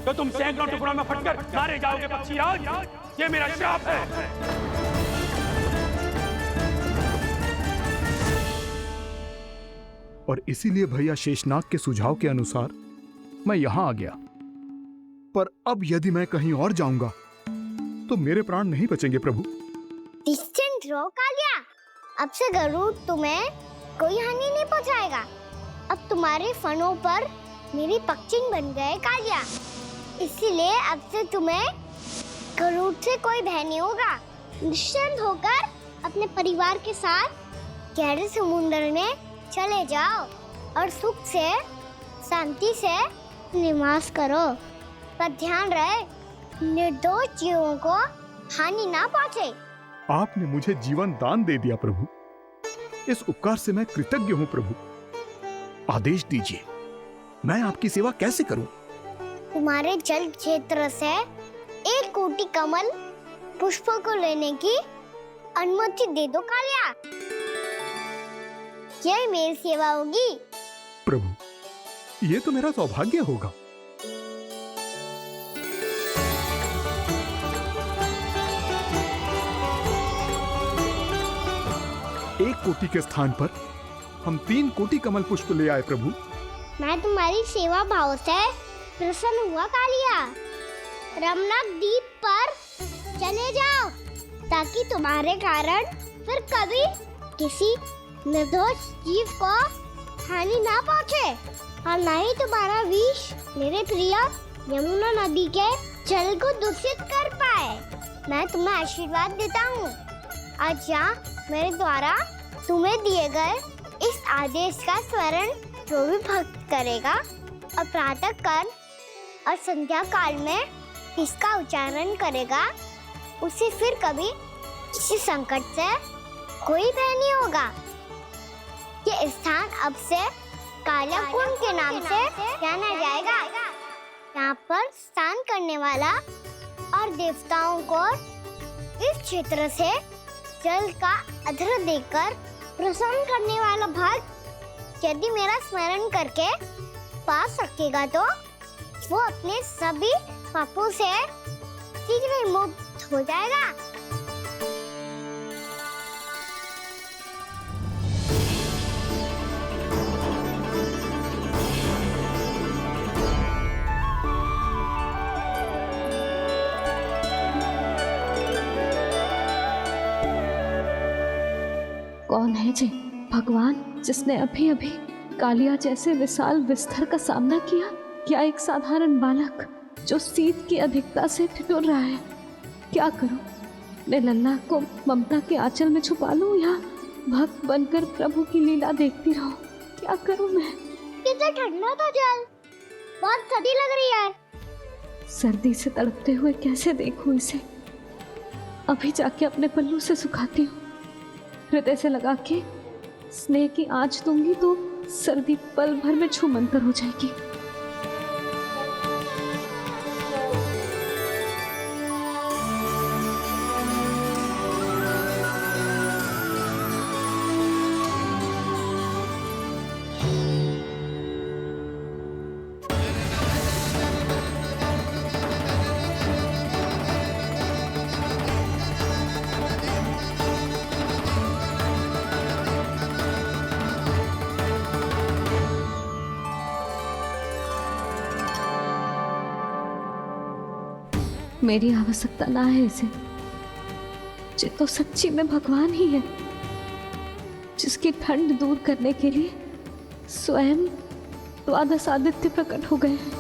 Speaker 8: तो तुम सैकड़ों टुकड़ों में फटकर मारे जाओगे पक्षीराज। ये मेरा श्राप है।
Speaker 3: और इसीलिए भैया शेषनाग के सुझाव के अनुसार मैं यहां आ गया। पर अब यदि मैं कहीं और जाऊंगा तो मेरे प्राण नहीं बचेंगे प्रभु।
Speaker 4: डिस्टेंट रहो कालिया। अब से गरुड़ तुम्हें कोई हानि नहीं पहुंचाएगा। अब तुम्हारे फनों पर मेरी पक्षिंग बन गए कालिया। इसीलिए अब से तुम्हें गरुड़ से कोई भय नहीं होगा। निश्चिंत होकर अपने परिवार के साथ गहरे समुद्र में चले जाओ और सुख से शांति से निवास करो। पर ध्यान रहे निर्दोष जीवों को हानि ना पहुंचे।
Speaker 3: आपने मुझे जीवन दान दे दिया प्रभु। इस उपकार से मैं कृतज्ञ हूँ प्रभु। आदेश दीजिए, मैं आपकी सेवा कैसे करूं?
Speaker 4: तुम्हारे जल क्षेत्र से 1 कोटि कमल पुष्पों को लेने की अनुमति दे दो कालिया। यही मेरी सेवा होगी।
Speaker 3: प्रभु, ये तो मेरा सौभाग्य होगा। एक कोटि के स्थान पर हम 3 कोटि कमल पुष्प ले आए प्रभु।
Speaker 4: मैं तुम्हारी सेवा भाव से प्रसन्न हुआ कालिया। रमनाक द्वीप पर चले जाओ ताकि तुम्हारे कारण फिर कभी किसी निर्दोष जीव को हानि ना पहुंचे और न ही तुम्हारा विष मेरे प्रिय यमुना नदी के जल को दूषित कर पाए। मैं तुम्हें आशीर्वाद देता हूँ। आज यहाँ मेरे द्वारा तुम्हें दिए गए इस आदेश का स्मरण जो भी भक्त करेगा और प्रातः काल और संध्या काल में इसका उच्चारण करेगा, उसे फिर कभी किसी संकट से कोई भय नहीं होगा। ये स्थान अब से कालिया कुंड के नाम से जाना जाएगा। यहाँ पर स्नान करने वाला और देवताओं को इस क्षेत्र से जल का अर्घ्य देकर प्रसन्न करने वाला भक्त यदि मेरा स्मरण करके पा सकेगा तो वो अपने सभी पापों से शीघ्र मुक्त हो जाएगा।
Speaker 11: कौन है जी भगवान जिसने अभी अभी कालिया जैसे विशाल विस्तर का सामना किया? क्या एक साधारण बालक जो शीत की अधिकता से ठिठुर रहा है? क्या करूं? मैं लल्ला को ममता के आंचल में छुपा लूं या भक्त बनकर प्रभु की लीला देखती रहूं? क्या करूं मैं?
Speaker 4: कितना ठंडा था जल, बहुत सर्दी लग रही है।
Speaker 11: सर्दी से तड़पते हुए कैसे देखूं इसे? अभी जाके अपने पल्लू से सुखाती हूँ। हृदय से लगा के स्नेह की आंच दूंगी तो सर्दी पल भर में छूमंतर हो जाएगी। मेरी आवश्यकता ना है इसे। ये तो सच्ची में भगवान ही है, जिसकी ठंड दूर करने के लिए स्वयं द्वादश आदित्य प्रकट हो गए हैं।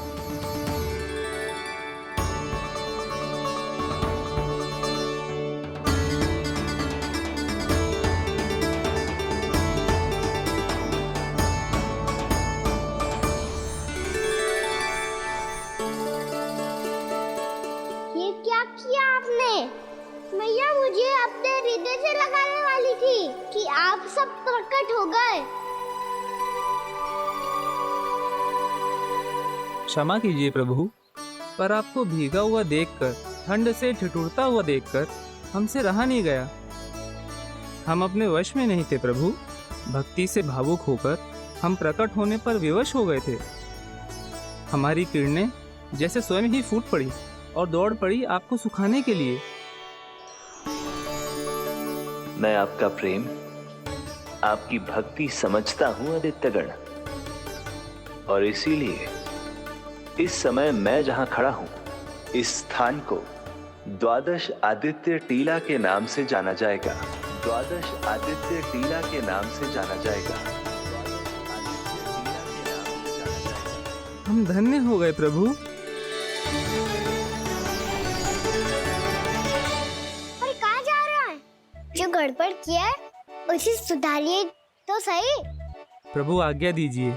Speaker 4: ये क्या किया आपने? मैया मुझे अपने हृदय से लगाने वाली थी कि आप सब प्रकट हो गए।
Speaker 16: क्षमा कीजिए प्रभु, पर आपको भीगा हुआ देखकर, ठंड से ठिठुरता हुआ देखकर हमसे रहा नहीं गया। हम अपने वश में नहीं थे प्रभु। भक्ति से भावुक होकर हम प्रकट होने पर विवश हो गए थे। हमारी किरणें जैसे स्वयं ही फूट पड़ी और दौड़ पड़ी आपको सुखाने के लिए।
Speaker 17: मैं आपका प्रेम, आपकी भक्ति समझता हूं आदित्यगण, और इसीलिए इस समय मैं जहां खड़ा हूं, इस स्थान को द्वादश आदित्य टीला के नाम से जाना जाएगा। द्वादश आदित्य टीला के नाम से जाना जाएगा।
Speaker 16: हम धन्य हो गए प्रभु।
Speaker 4: और कहाँ जा रहा है? जो गड़बड़ किया है उसे सुधारिए तो सही।
Speaker 16: प्रभु आज्ञा दीजिए।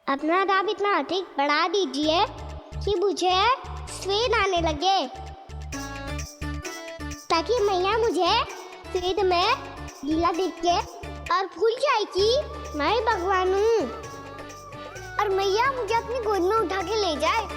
Speaker 4: अपना दाब इतना अधिक बढ़ा दीजिए कि मुझे स्वेद आने लगे, ताकि मैया मुझे स्वेद में लीला देख के और भूल जाए कि मैं ही भगवान हूँ, और मैया मुझे अपनी गोद में उठा के ले जाए।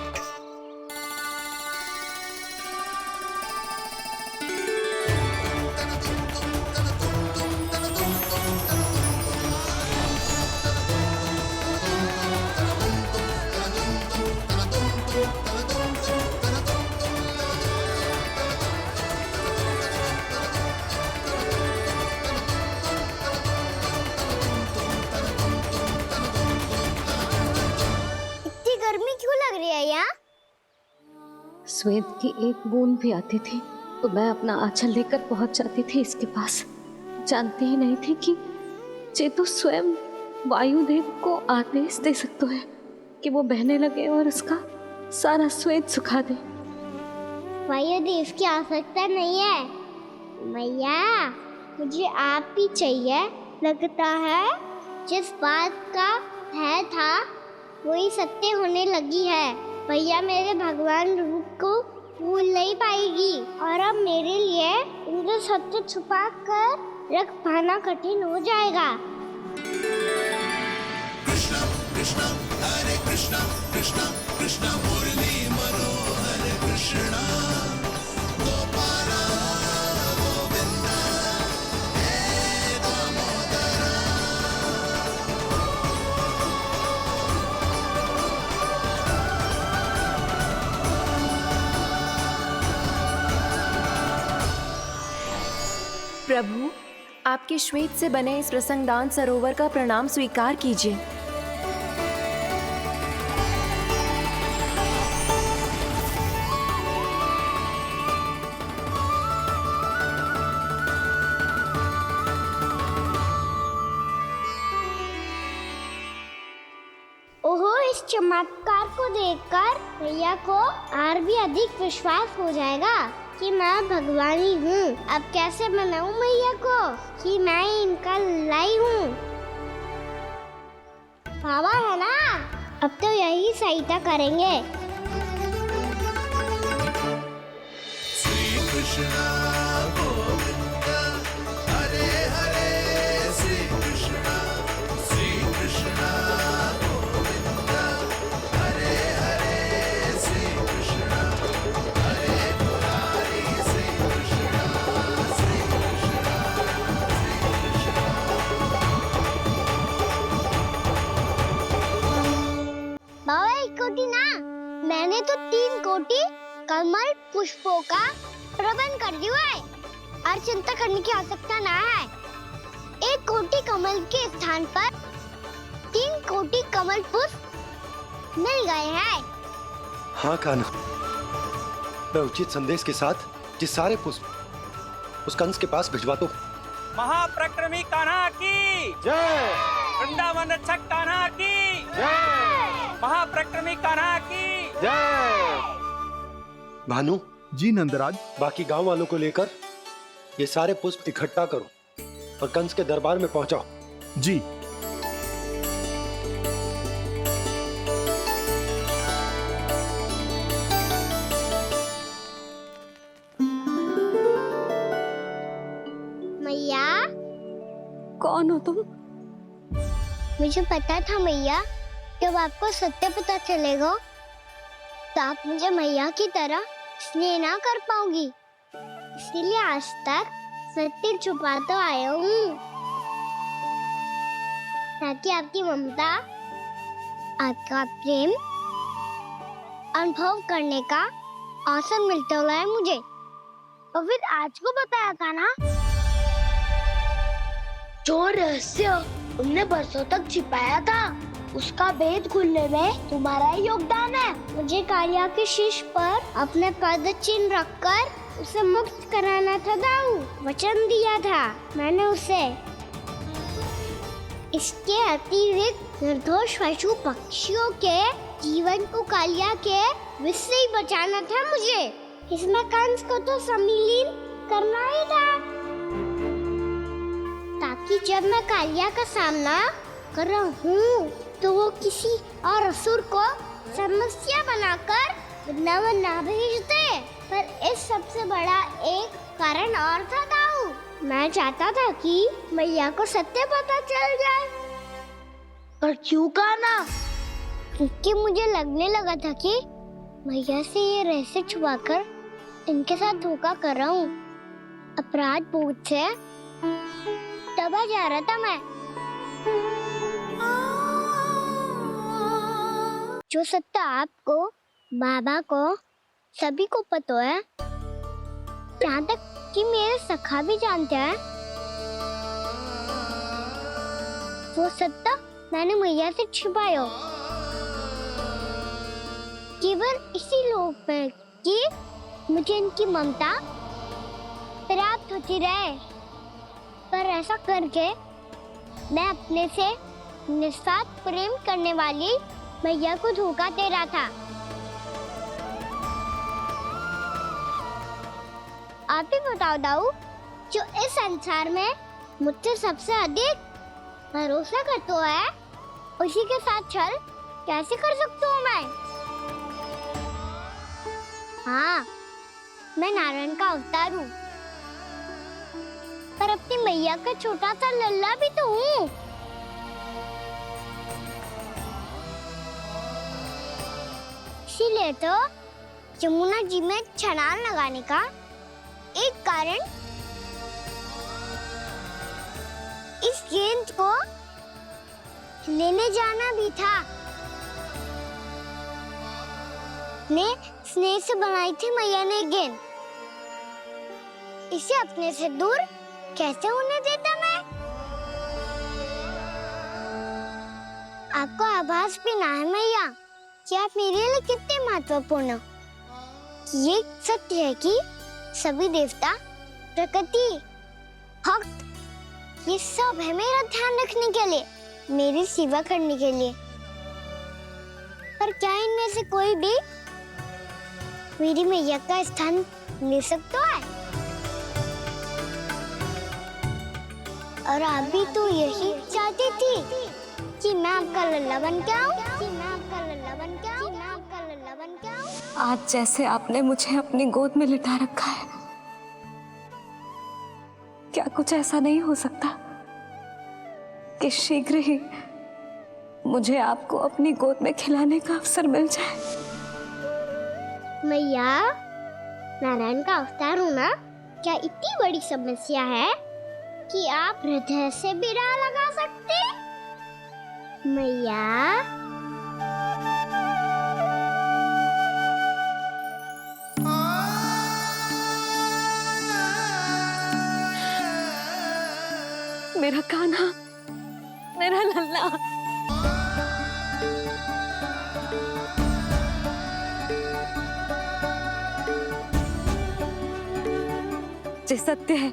Speaker 11: स्वेद की एक बूंद भी आती थी तो मैं अपना आंचल लेकर पहुंच जाती थी इसके पास। जानती ही नहीं थी कि चेतु स्वयं वायुदेव को आदेश दे सकते हैं कि वो बहने लगे और उसका सारा स्वेद सुखा दे।
Speaker 4: वायुदेव की आवश्यकता नहीं है मैया, मुझे आप ही चाहिए। लगता है जिस बात का भय था वही सत्य होने लगी है। भैया मेरे भगवान रूप को भूल नहीं पाएगी, और अब मेरे लिए उनके सत्य छुपा कर रख पाना कठिन हो जाएगा।
Speaker 12: कृष्णा कृष्णा हरे कृष्णा कृष्णा कृष्णा मुरली मनोहर कृष्णा गोपाला गोविंदा हे दामोदरा।
Speaker 1: प्रभु, आपके श्वेत से बने इस प्रसंगदान सरोवर का प्रणाम स्वीकार कीजिए।
Speaker 4: ओहो, इस चमत्कार को देखकर भैया को और भी अधिक विश्वास हो जाएगा कि मैं भगवानी हूँ। अब कैसे मनाऊं मैया को कि मैं इनका लाई हूँ। बाबा है ना, अब तो यही सहायता करेंगे।
Speaker 12: श्री कृष्णा गोविंदा हरे हरे श्री कृष्णा गोविंदा हरे हरे श्री कृष्णा हरे मुरारी श्री कृष्णा श्री कृष्णा श्री
Speaker 4: बाबा एक कोटि ना, मैंने तो 3 कोटि कमल पुष्पों का प्रबंध कर दिया है और चिंता करने की आवश्यकता ना है। 1 कोटि कमल के स्थान पर 3 कोटि कमल पुष्प मिल गए हैं।
Speaker 6: हाँ कान्हा, मैं उचित संदेश के साथ ये सारे पुष्प उस कंस के पास भिजवा दो।
Speaker 16: महाप्रक्रमी कान्हा की
Speaker 6: जय।
Speaker 16: वृंदावन रक्षक कान्हा की जय। महाप्रक्रमी कान्हा की
Speaker 6: जय। भानु
Speaker 3: जी नंदराज,
Speaker 6: बाकी गांव वालों को लेकर ये सारे पुष्प इकट्ठा करो और कंस के दरबार में पहुंचाओ।
Speaker 3: जी।
Speaker 4: मैया,
Speaker 11: कौन हो तुम?
Speaker 4: मुझे पता था मैया, जब आपको सत्य पता चलेगा तो आप मुझे मैया की तरह स्नेह ना कर पाओगी, इसीलिए आज तक सत्य छुपाते आया हूँ, ताकि आपकी ममता, आपका प्रेम अनुभव करने का अवसर मिलता हुआ मुझे। और फिर आज को बताया था ना, जो रहस्य तुमने बरसों तक छिपाया था, उसका भेद खुलने में तुम्हारा ही योगदान है। मुझे कालिया के शीश पर अपने पद चिन्ह रखकर उसे मुक्त कराना था दाऊ, वचन दिया था मैंने उसे। इसके अतिरिक्त निर्दोष पशु पक्षियों के जीवन को कालिया के विष से ही बचाना था मुझे। इसमें कंस को तो सम्मिलित करना ही था, ताकि जब मैं कालिया का सामना कर रहा हूँ तो वो किसी और असुर को समस्या बनाकर वृंदावन ना भेज दे। पर इस सबसे बड़ा एक कारण और था दाऊ, मैं चाहता था कि मैया को सत्य पता चल जाए। पर क्यों कहा ना? क्योंकि मुझे लगने लगा था कि मैया से ये रहस्य छुपाकर इनके साथ धोखा कर रहा हूँ। अपराध बोझ से दबा जा रहा था मैं। जो सत्य आपको, बाबा को, सभी को पता है, यहाँ तक कि मेरे सखा भी जानते हैं, वो सत्य मैंने मैया से छिपाया केवल इसी लोक में कि मुझे इनकी ममता प्राप्त होती रहे। पर ऐसा करके मैं अपने से निस्वार्थ प्रेम करने वाली मैया को धोखा दे रहा था। आप ही बताओ दाऊ, जो इस संसार में मुझसे सबसे अधिक भरोसा करता है, उसी के साथ छल कैसे कर सकता हूँ मैं? हाँ, मैं नारायण का अवतार हूँ, पर अपनी मैया का छोटा सा लल्ला भी तो हूँ। इसीलिए तो यमुना जी में छलांग लगाने का एक कारण इस गेंद को लेने जाना भी था। ने स्नेह से बनाई थी मैया ने गेंद, इसे अपने से दूर कैसे होने देता मैं? आपको आभास भी ना है मैया कि आप मेरे लिए कितने महत्वपूर्ण हो। ये सत्य है कि सभी देवता, प्रकृति, भक्त, ये सब है मेरा ध्यान रखने के लिए, मेरी सेवा करने के लिए। पर क्या इनमें से कोई भी मेरी मैया का स्थान ले सकता है? और आप भी तो यही चाहती थी कि मैं आपका लल्ला बन के आऊं, कि मैं आपका लल्ला बन के आऊं, कि मैं आपका लल्ला बन के आऊं।
Speaker 11: आज जैसे आपने मुझे अपनी गोद में लिटा रखा है, क्या कुछ ऐसा नहीं हो सकता कि शीघ्र ही मुझे आपको अपनी गोद में खिलाने का अवसर मिल जाए?
Speaker 4: मैया, नारायण का अवतार हूँ ना, क्या इतनी बड़ी समस्या है कि आप हृदय से भी राह लगा सकते? मैया,
Speaker 11: मेरा कान्हा, मेरा लल्ला। जे सत्य है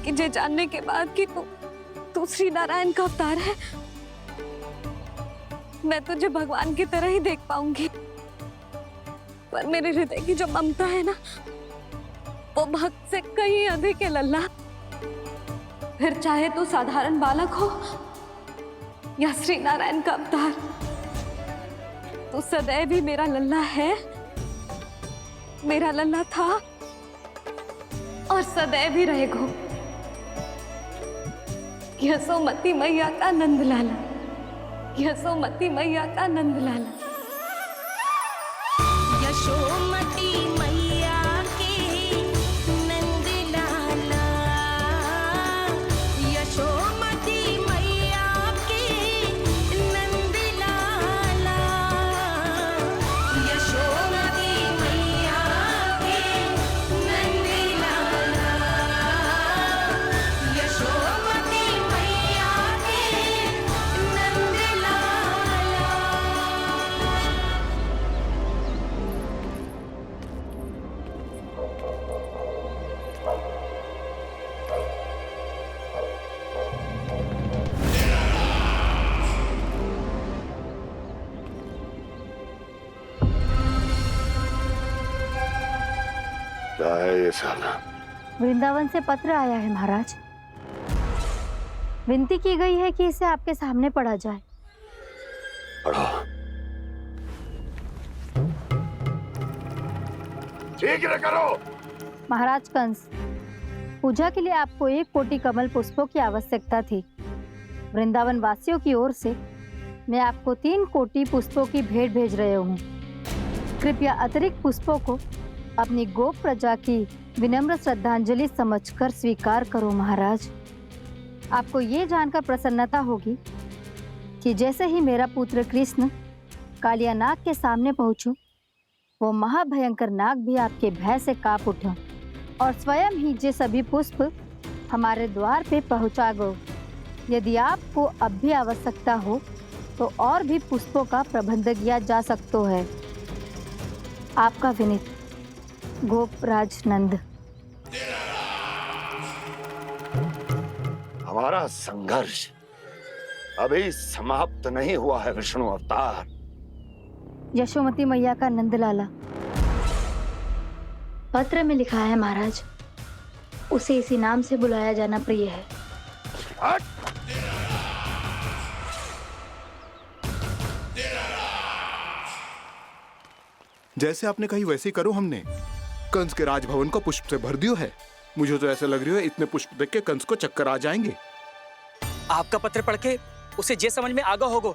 Speaker 11: कि जे जानने के बाद कि तू श्री नारायण का अवतार है, मैं तुझे भगवान की तरह ही देख पाऊंगी। पर मेरे हृदय की जो ममता है ना, वो भक्त से कहीं अधिक है लल्ला। फिर चाहे तू साधारण बालक हो या श्री नारायण का अवतार, तू सदैव ही मेरा लल्ला है, मेरा लल्ला था और सदैव ही रहेगा। यशोमती मैया का नंद लाला, यशोमती मैया का नंद लाला।
Speaker 12: यशोमती मैया के नंद लाला, यशोमती मैया के नंद लाला, यशोमती मैया के नंद लाला, यशोमती मैया के नंद लाला।
Speaker 5: क्या है ये साला?
Speaker 18: वृंदावन से पत्र आया है महाराज। विनती की गई है कि इसे आपके सामने पढ़ा जाए।
Speaker 5: पढ़ो। शीघ्र करो।
Speaker 18: महाराज कंस, पूजा के लिए आपको 1 कोटि कमल पुष्पों की आवश्यकता थी। वृंदावन वासियों की ओर से मैं आपको 3 कोटि पुष्पों की भेंट भेज रहे हूँ। कृपया अतिरिक्त पुष्पों को अपनी गोप प्रजा की विनम्र श्रद्धांजलि समझकर स्वीकार करो महाराज। आपको ये जानकर प्रसन्नता होगी कि जैसे ही मेरा पुत्र कृष्ण कालिया नाग के सामने पहुंचो, वो महाभयंकर नाग भी आपके भय से कांप उठा और स्वयं ही ये सभी पुष्प हमारे द्वार पे पहुंचा गो। यदि आपको अब भी आवश्यकता हो तो और भी पुष्पों का प्रबंध किया जा सकता है। आपका विनीत गोपराज नंद।
Speaker 5: हमारा संघर्ष अभी समाप्त नहीं हुआ है विष्णु अवतार।
Speaker 18: यशोमती मैया का नंदलाला पत्र में लिखा है महाराज, उसे इसी नाम से बुलाया जाना प्रिय है।
Speaker 3: जैसे आपने कही वैसे ही करो। हमने कंस के राजभवन को पुष्प से भर दियो है। मुझे तो ऐसा लग रही है इतने पुष्प देख के कंस को चक्कर आ जाएंगे।
Speaker 10: आपका पत्र पढ़ के उसे ये समझ में आगा होगा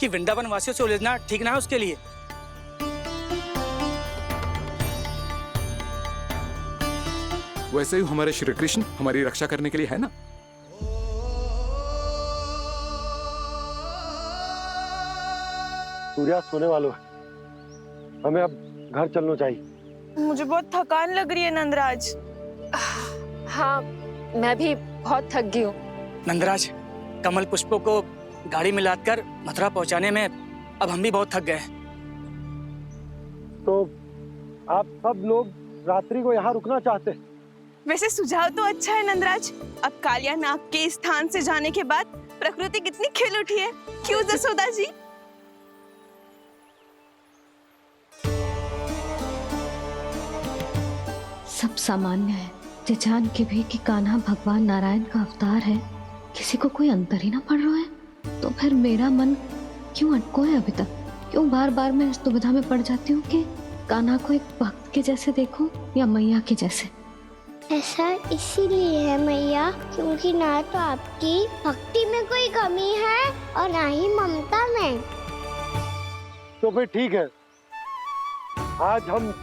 Speaker 10: कि वृंदावन वासियों से उलझना ठीक ना है उसके लिए।
Speaker 3: वैसे ही हमारे श्री कृष्ण हमारी रक्षा करने के लिए है ना।
Speaker 6: सूर्यास्त होने वाला है, हमें अब घर चलना चाहिए।
Speaker 11: मुझे बहुत थकान लग रही है नंदराज।
Speaker 2: हाँ, मैं भी बहुत थक गई हूँ।
Speaker 10: नंदराज, कमल पुष्पों को गाड़ी में लादकर मथुरा पहुंचाने में अब हम भी बहुत थक गए।
Speaker 6: तो आप सब लोग रात्रि को यहाँ रुकना चाहते हैं?
Speaker 11: वैसे सुझाव तो अच्छा है नंदराज। अब कालिया नाग के स्थान से जाने के बाद प्रकृति कितनी खिल उठी है, क्यों जसोदा जी?
Speaker 19: सब सामान्य है, ये जान के भी कि कान्हा भगवान नारायण का अवतार है, किसी को कोई अंतर ही ना पड़ रहा है। तो फिर मेरा मन क्यों अटको है अभी तक? क्यों बार बार मैं इस दुविधा में पड़ जाती हूँ कि कान्हा को एक भक्त के जैसे देखूं या मैया के जैसे?
Speaker 4: ऐसा इसीलिए है मैया क्योंकि ना तो आपकी भक्ति में कोई कमी है और ना ही ममता में।
Speaker 6: तो फिर ठीक है, आज हम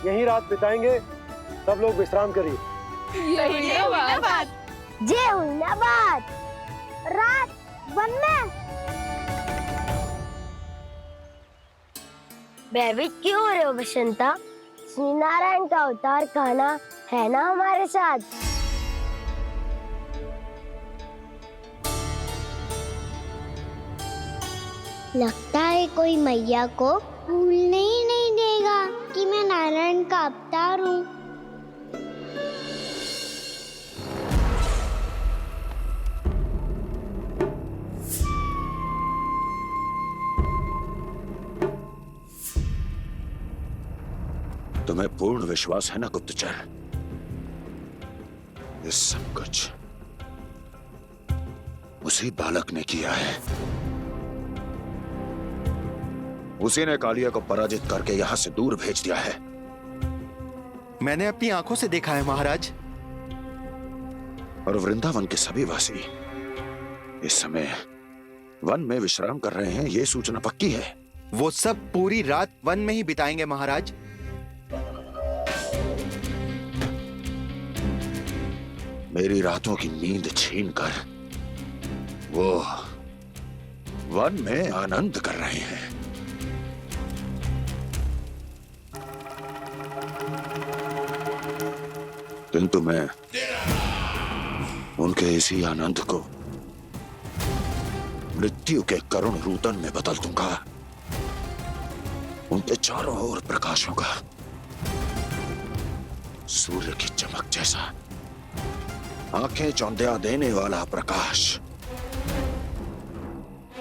Speaker 6: यहीं रात बिताएंगे। सब लोग विश्राम करिए।
Speaker 4: जय हुइनाबाद। रात वन में भयभीत क्यों हो रहे हो बसंता? श्री नारायण का अवतार कान्हा है ना हमारे साथ। लगता है कोई मैया को भूलने ही नहीं देगा कि मैं नारायण का अवतार हूँ।
Speaker 5: तुम्हें पूर्ण विश्वास है ना गुप्तचर? ये सब कुछ उसी बालक ने किया है। उसी ने कालिया को पराजित करके यहां से दूर भेज दिया है।
Speaker 20: मैंने अपनी आंखों से देखा है महाराज।
Speaker 5: और वृंदावन के सभी वासी इस समय वन में विश्राम कर रहे हैं, ये सूचना पक्की है।
Speaker 20: वो सब पूरी रात वन में ही बिताएंगे महाराज।
Speaker 5: मेरी रातों की नींद छीनकर वो वन में आनंद कर रहे हैं। किंतु मैं उनके इसी आनंद को मृत्यु के करुण रूतन में बदल दूंगा। उनके चारों ओर प्रकाश होगा, सूर्य की चमक जैसा, आंखें चौंधिया देने वाला प्रकाश।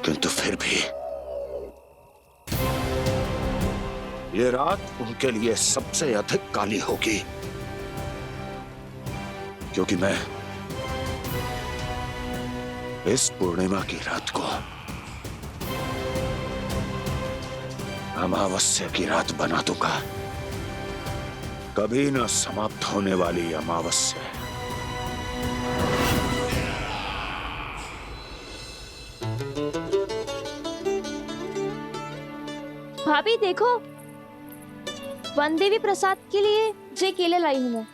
Speaker 5: किंतु फिर भी ये रात उनके लिए सबसे अधिक काली होगी, क्योंकि मैं इस पूर्णिमा की रात को अमावस्या की रात बना दूंगा। कभी न समाप्त होने वाली अमावस्या।
Speaker 11: भाभी देखो, वन देवी प्रसाद के लिए ये केले लाई हूँ मैं।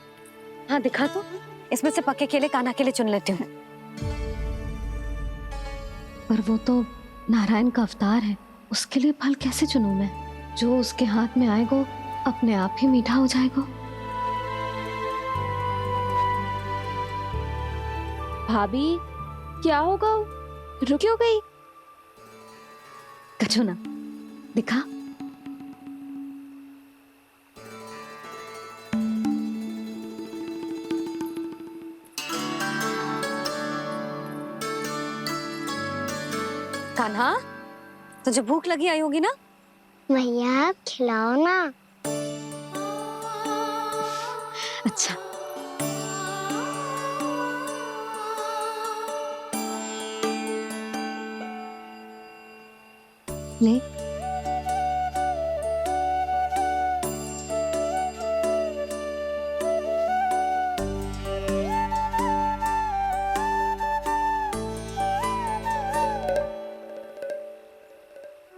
Speaker 19: हाँ दिखा तो, इसमें से पक्के केले कान्हा के लिए चुन लेती हूँ। पर वो तो नारायण का अवतार है, उसके लिए फल कैसे चुनूं मैं? जो उसके हाथ में आएगा अपने आप ही मीठा हो जाएगा।
Speaker 11: भाभी क्या होगा? रुक क्यों गई?
Speaker 19: कछू ना, दिखा। कान्हा, तुझे भूख लगी आई होगी ना?
Speaker 4: भैया खिलाओ ना।
Speaker 19: अच्छा। ले।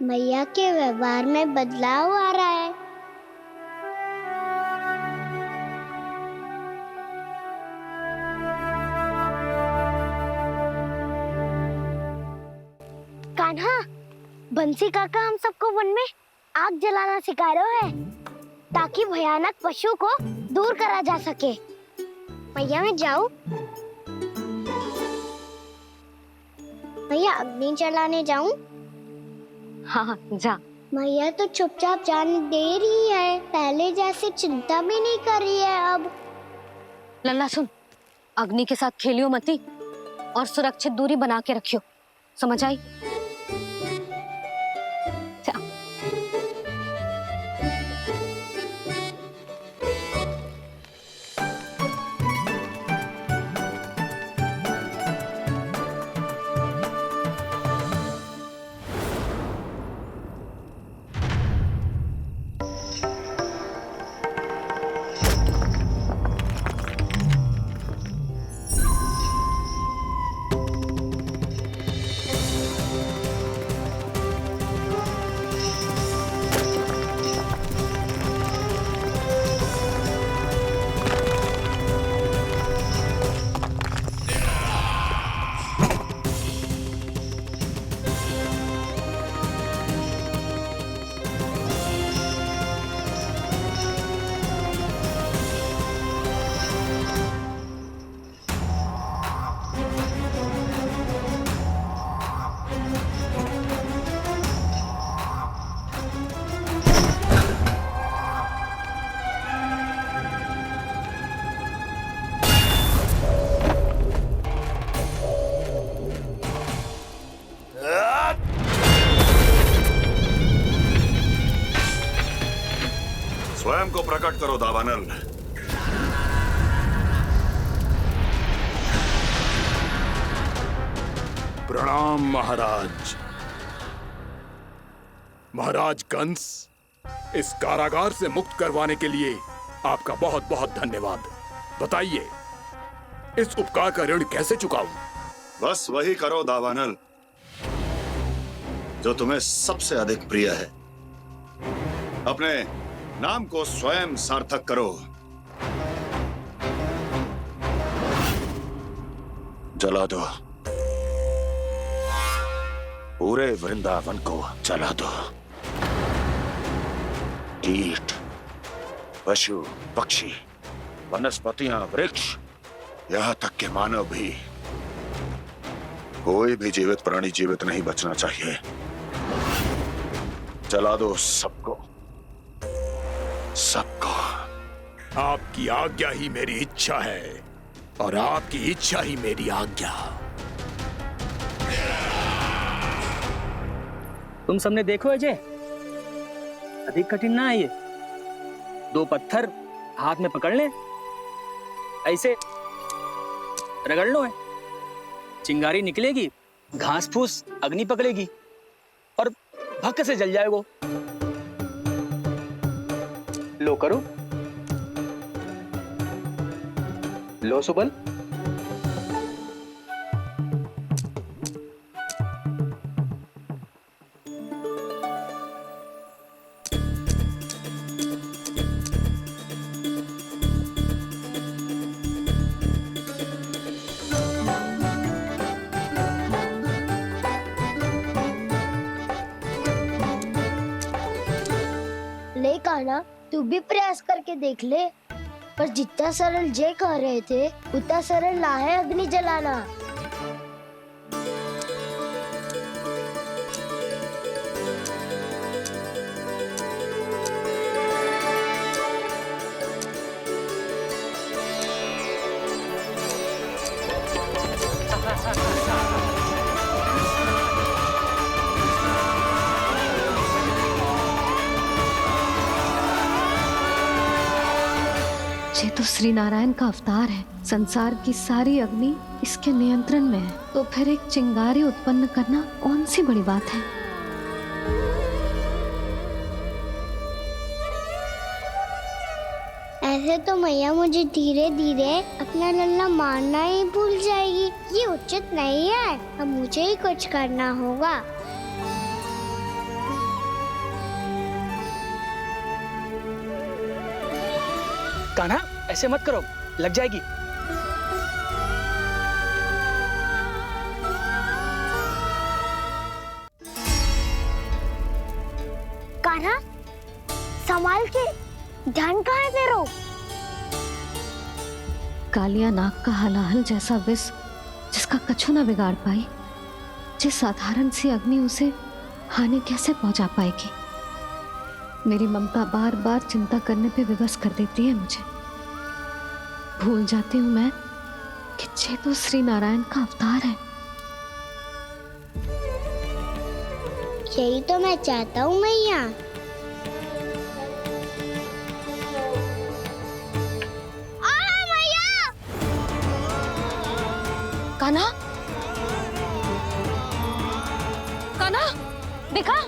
Speaker 4: भैया के व्यवहार में बदलाव आ रहा है। कान्हा, बंसी काका हम सबको वन में आग जलाना सिखा रहे हैं ताकि भयानक पशु को दूर करा जा सके। भैया मैं जाऊं? भैया अग्नि जलाने जाऊं?
Speaker 19: हाँ जा।
Speaker 4: भैया तो चुपचाप जाने दे रही है, पहले जैसे चिंता भी नहीं कर रही है अब।
Speaker 19: लल्ला सुन, अग्नि के साथ खेलियो मती और सुरक्षित दूरी बना के रखियो, समझ आई?
Speaker 5: प्रकट करो दावानल। प्रणाम महाराज। महाराज कंस, इस कारागार से मुक्त करवाने के लिए आपका बहुत बहुत धन्यवाद। बताइए, इस उपकार का ऋण कैसे चुकाऊं?
Speaker 21: बस वही करो दावानल जो तुम्हें सबसे अधिक प्रिय है। अपने नाम को स्वयं सार्थक करो। जला दो, पूरे वृंदावन को जला दो। कीट, पशु, पक्षी, वनस्पतियां, वृक्ष, यहां तक के मानव भी, कोई भी जीवित प्राणी जीवित नहीं बचना चाहिए। जला दो सबको, सबको।
Speaker 5: आपकी आज्ञा ही मेरी इच्छा है और आपकी इच्छा ही मेरी आज्ञा।
Speaker 10: तुम सबने देखो अजय, अधिक कठिन ना है ये। 2 पत्थर हाथ में पकड़ ले, ऐसे रगड़ लो है, चिंगारी निकलेगी, घास फूस अग्नि पकड़ेगी और भक्क से जल जाएगा।
Speaker 15: लो करो, लो सुबल।
Speaker 4: ले कान्हा, तू भी प्रयास करके देख ले। पर जितना सरल जय कह रहे थे उतना सरल ना है अग्नि जलाना।
Speaker 19: ये तो श्री नारायण का अवतार है। संसार की सारी अग्नि इसके नियंत्रण में है, तो फिर एक चिंगारी उत्पन्न करना कौन सी बड़ी बात है।
Speaker 4: ऐसे तो मैया मुझे धीरे धीरे अपना लल्ला मारना ही भूल जाएगी। ये उचित नहीं है, अब मुझे ही कुछ करना होगा।
Speaker 10: कान्हा, ऐसे मत करो, लग जाएगी।
Speaker 4: कान्हा, संभाल के, ध्यान कहाँ है तेरो?
Speaker 19: कालिया नाग का हलाहल जैसा विष जिसका कछु न बिगाड़ पाई, जिस साधारण सी अग्नि उसे हानि कैसे पहुंचा पाएगी। मेरी ममता बार बार चिंता करने पे विवश कर देती है मुझे। भूल जाती हूँ मैं कि ये तो श्री नारायण का अवतार है।
Speaker 4: यही तो मैं चाहता हूँ मैया।
Speaker 11: कान्हा, कान्हा, देखा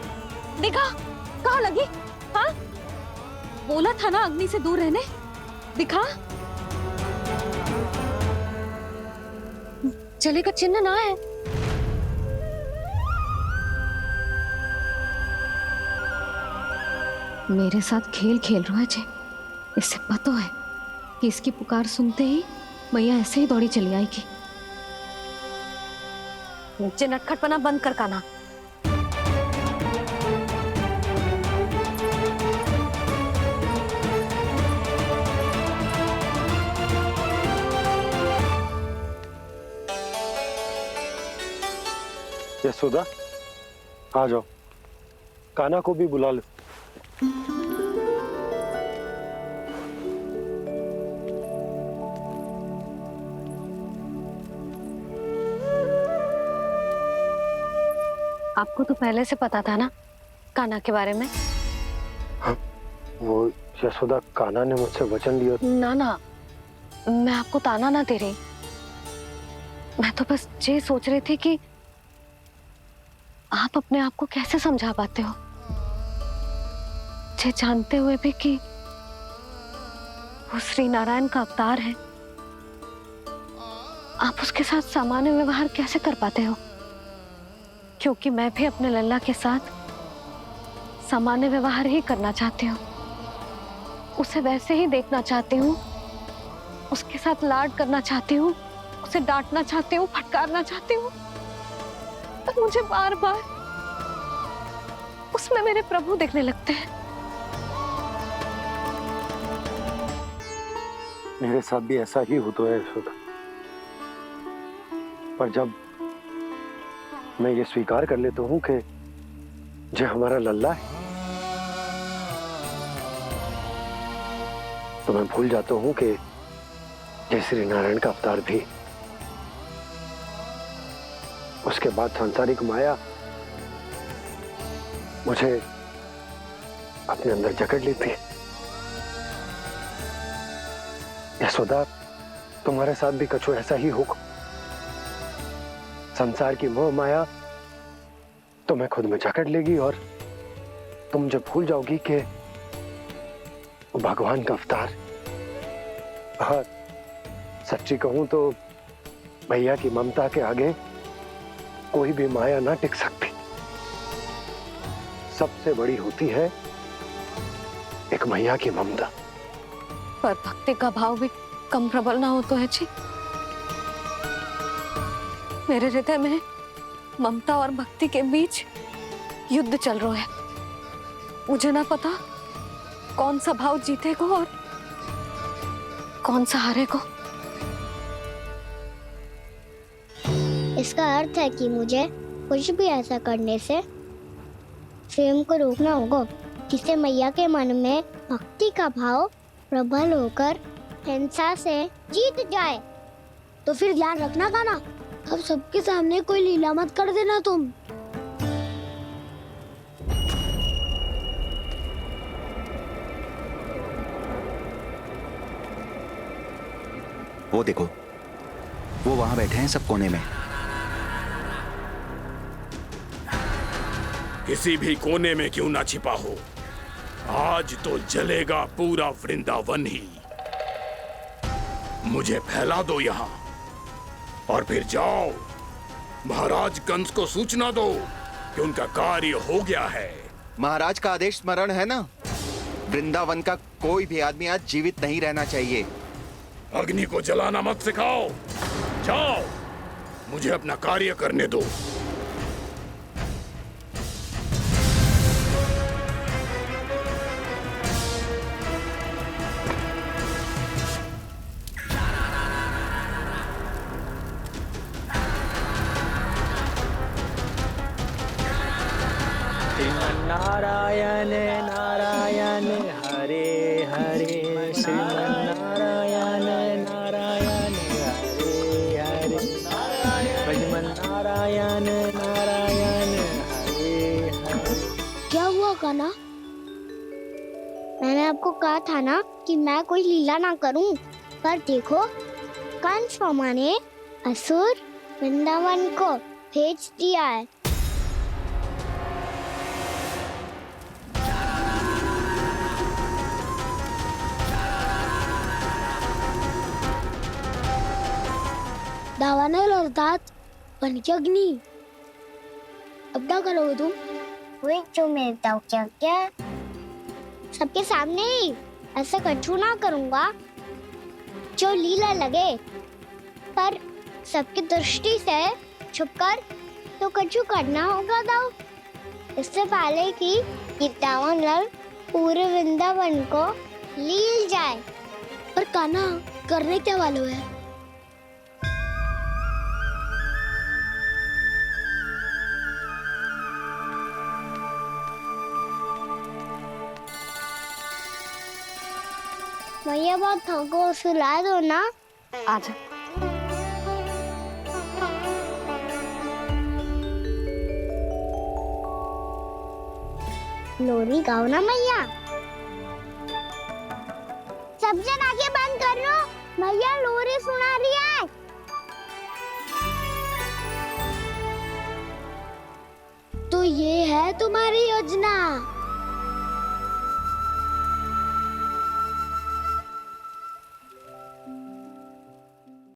Speaker 11: देखा, कहाँ लगी? हाँ, बोला था ना अग्नि से दूर रहने। दिखा, जले का चिन्ह ना है।
Speaker 19: मेरे साथ खेल खेल रहा है जे। इससे पता है कि इसकी पुकार सुनते ही मैया ऐसे ही दौड़ी चली आएगी।
Speaker 11: नीचे नटखटपना बंद कर कान्हा।
Speaker 6: यशोदा, आ जाओ, कान्हा को भी बुला लो।
Speaker 19: आपको तो पहले से पता था ना कान्हा के बारे में?
Speaker 6: हाँ, वो यशोदा, कान्हा ने मुझसे वचन लिया।
Speaker 19: ना ना, मैं आपको ताना ना दे रही। मैं तो बस ये सोच रही थी कि आप अपने आप को कैसे समझा पाते हो, ये जानते हुए भी कि वो श्री नारायण का अवतार है। आप उसके साथ सामान्य व्यवहार कैसे कर पाते हो? क्योंकि मैं भी अपने लल्ला के साथ सामान्य व्यवहार ही करना चाहती हूँ, उसे वैसे ही देखना चाहती हूँ, उसके साथ लाड करना चाहती हूँ, उसे डांटना चाहती हूँ, फटकारना चाहती हूँ, पर मुझे बार बार उसमें मेरे प्रभु दिखने लगते हैं।
Speaker 6: मेरे साथ भी ऐसा ही होता है यशोदा, पर जब मैं ये स्वीकार कर लेता हूँ कि जो हमारा लल्ला है, तो मैं भूल जाता हूँ कि जय श्री नारायण का अवतार भी। उसके बाद सांसारिक माया मुझे अपने अंदर जकड़ लेती है। यशोदा, तुम्हारे साथ भी कछु ऐसा ही होगा। संसार की मोह माया तुम्हें खुद में जकड़ लेगी और तुम जब भूल जाओगी कि वो भगवान का अवतार। और सच्ची कहूं तो भैया की ममता के आगे कोई भी माया ना टिक सकती। सबसे बड़ी होती है एक मैया की ममता।
Speaker 19: पर भक्ति का भाव भी कम प्रबल ना हो तो है जी। मेरे हृदय में ममता और भक्ति के बीच युद्ध चल रहा है। मुझे ना पता कौन सा भाव जीतेगा और कौन सा हारेगा।
Speaker 4: इसका अर्थ है कि मुझे कुछ भी ऐसा करने से स्वयं को रोकना होगा, जिससे मैया के मन में भक्ति का भाव प्रबल होकर हिंसा से जीत जाए।
Speaker 9: तो फिर ध्यान रखना था ना, अब सबके सामने कोई लीला मत कर देना तुम।
Speaker 20: वो देखो, वो वहां बैठे हैं सब कोने में।
Speaker 5: किसी भी कोने में क्यों ना छिपा हो, आज तो जलेगा पूरा वृंदावन ही। मुझे फैला दो यहाँ और फिर जाओ महाराज कंस को सूचना दो कि उनका कार्य हो गया है।
Speaker 20: महाराज का आदेश स्मरण है ना, वृंदावन का कोई भी आदमी आज जीवित नहीं रहना चाहिए।
Speaker 5: अग्नि को जलाना मत सिखाओ, जाओ मुझे अपना कार्य करने दो।
Speaker 10: नारायण नारायण हरे हरे, श्रीमन्नारायण नारायण हरे हरे, भजमन नारायण नारायण हरे हरे।
Speaker 4: क्या हुआ कान्हा? मैंने आपको कहा था ना कि मैं कोई लीला ना करूं, पर देखो कंस मामा ने असुर वृंदावन को भेज दिया है।
Speaker 9: दावानल और दांत बन के अग्नि। अब क्या करोगे तुम?
Speaker 4: वही जो मेरे दाव क्या क्या सबके सामने ही ऐसा कछु ना करूंगा जो लीला लगे, पर सबकी दृष्टि से छुपकर तो कछु करना होगा दाव। इससे पहले कि ये दावानल पूरे वृंदावन को लील जाए।
Speaker 9: पर कान्हा करने क्या वाले है?
Speaker 4: भैया बहुत थको, सुला दो ना।
Speaker 19: आजा।
Speaker 4: लोरी गाओ ना मैया। सब जन आंखें बंद कर लो, मैया लोरी सुना रही है।
Speaker 9: तो ये है तुम्हारी योजना।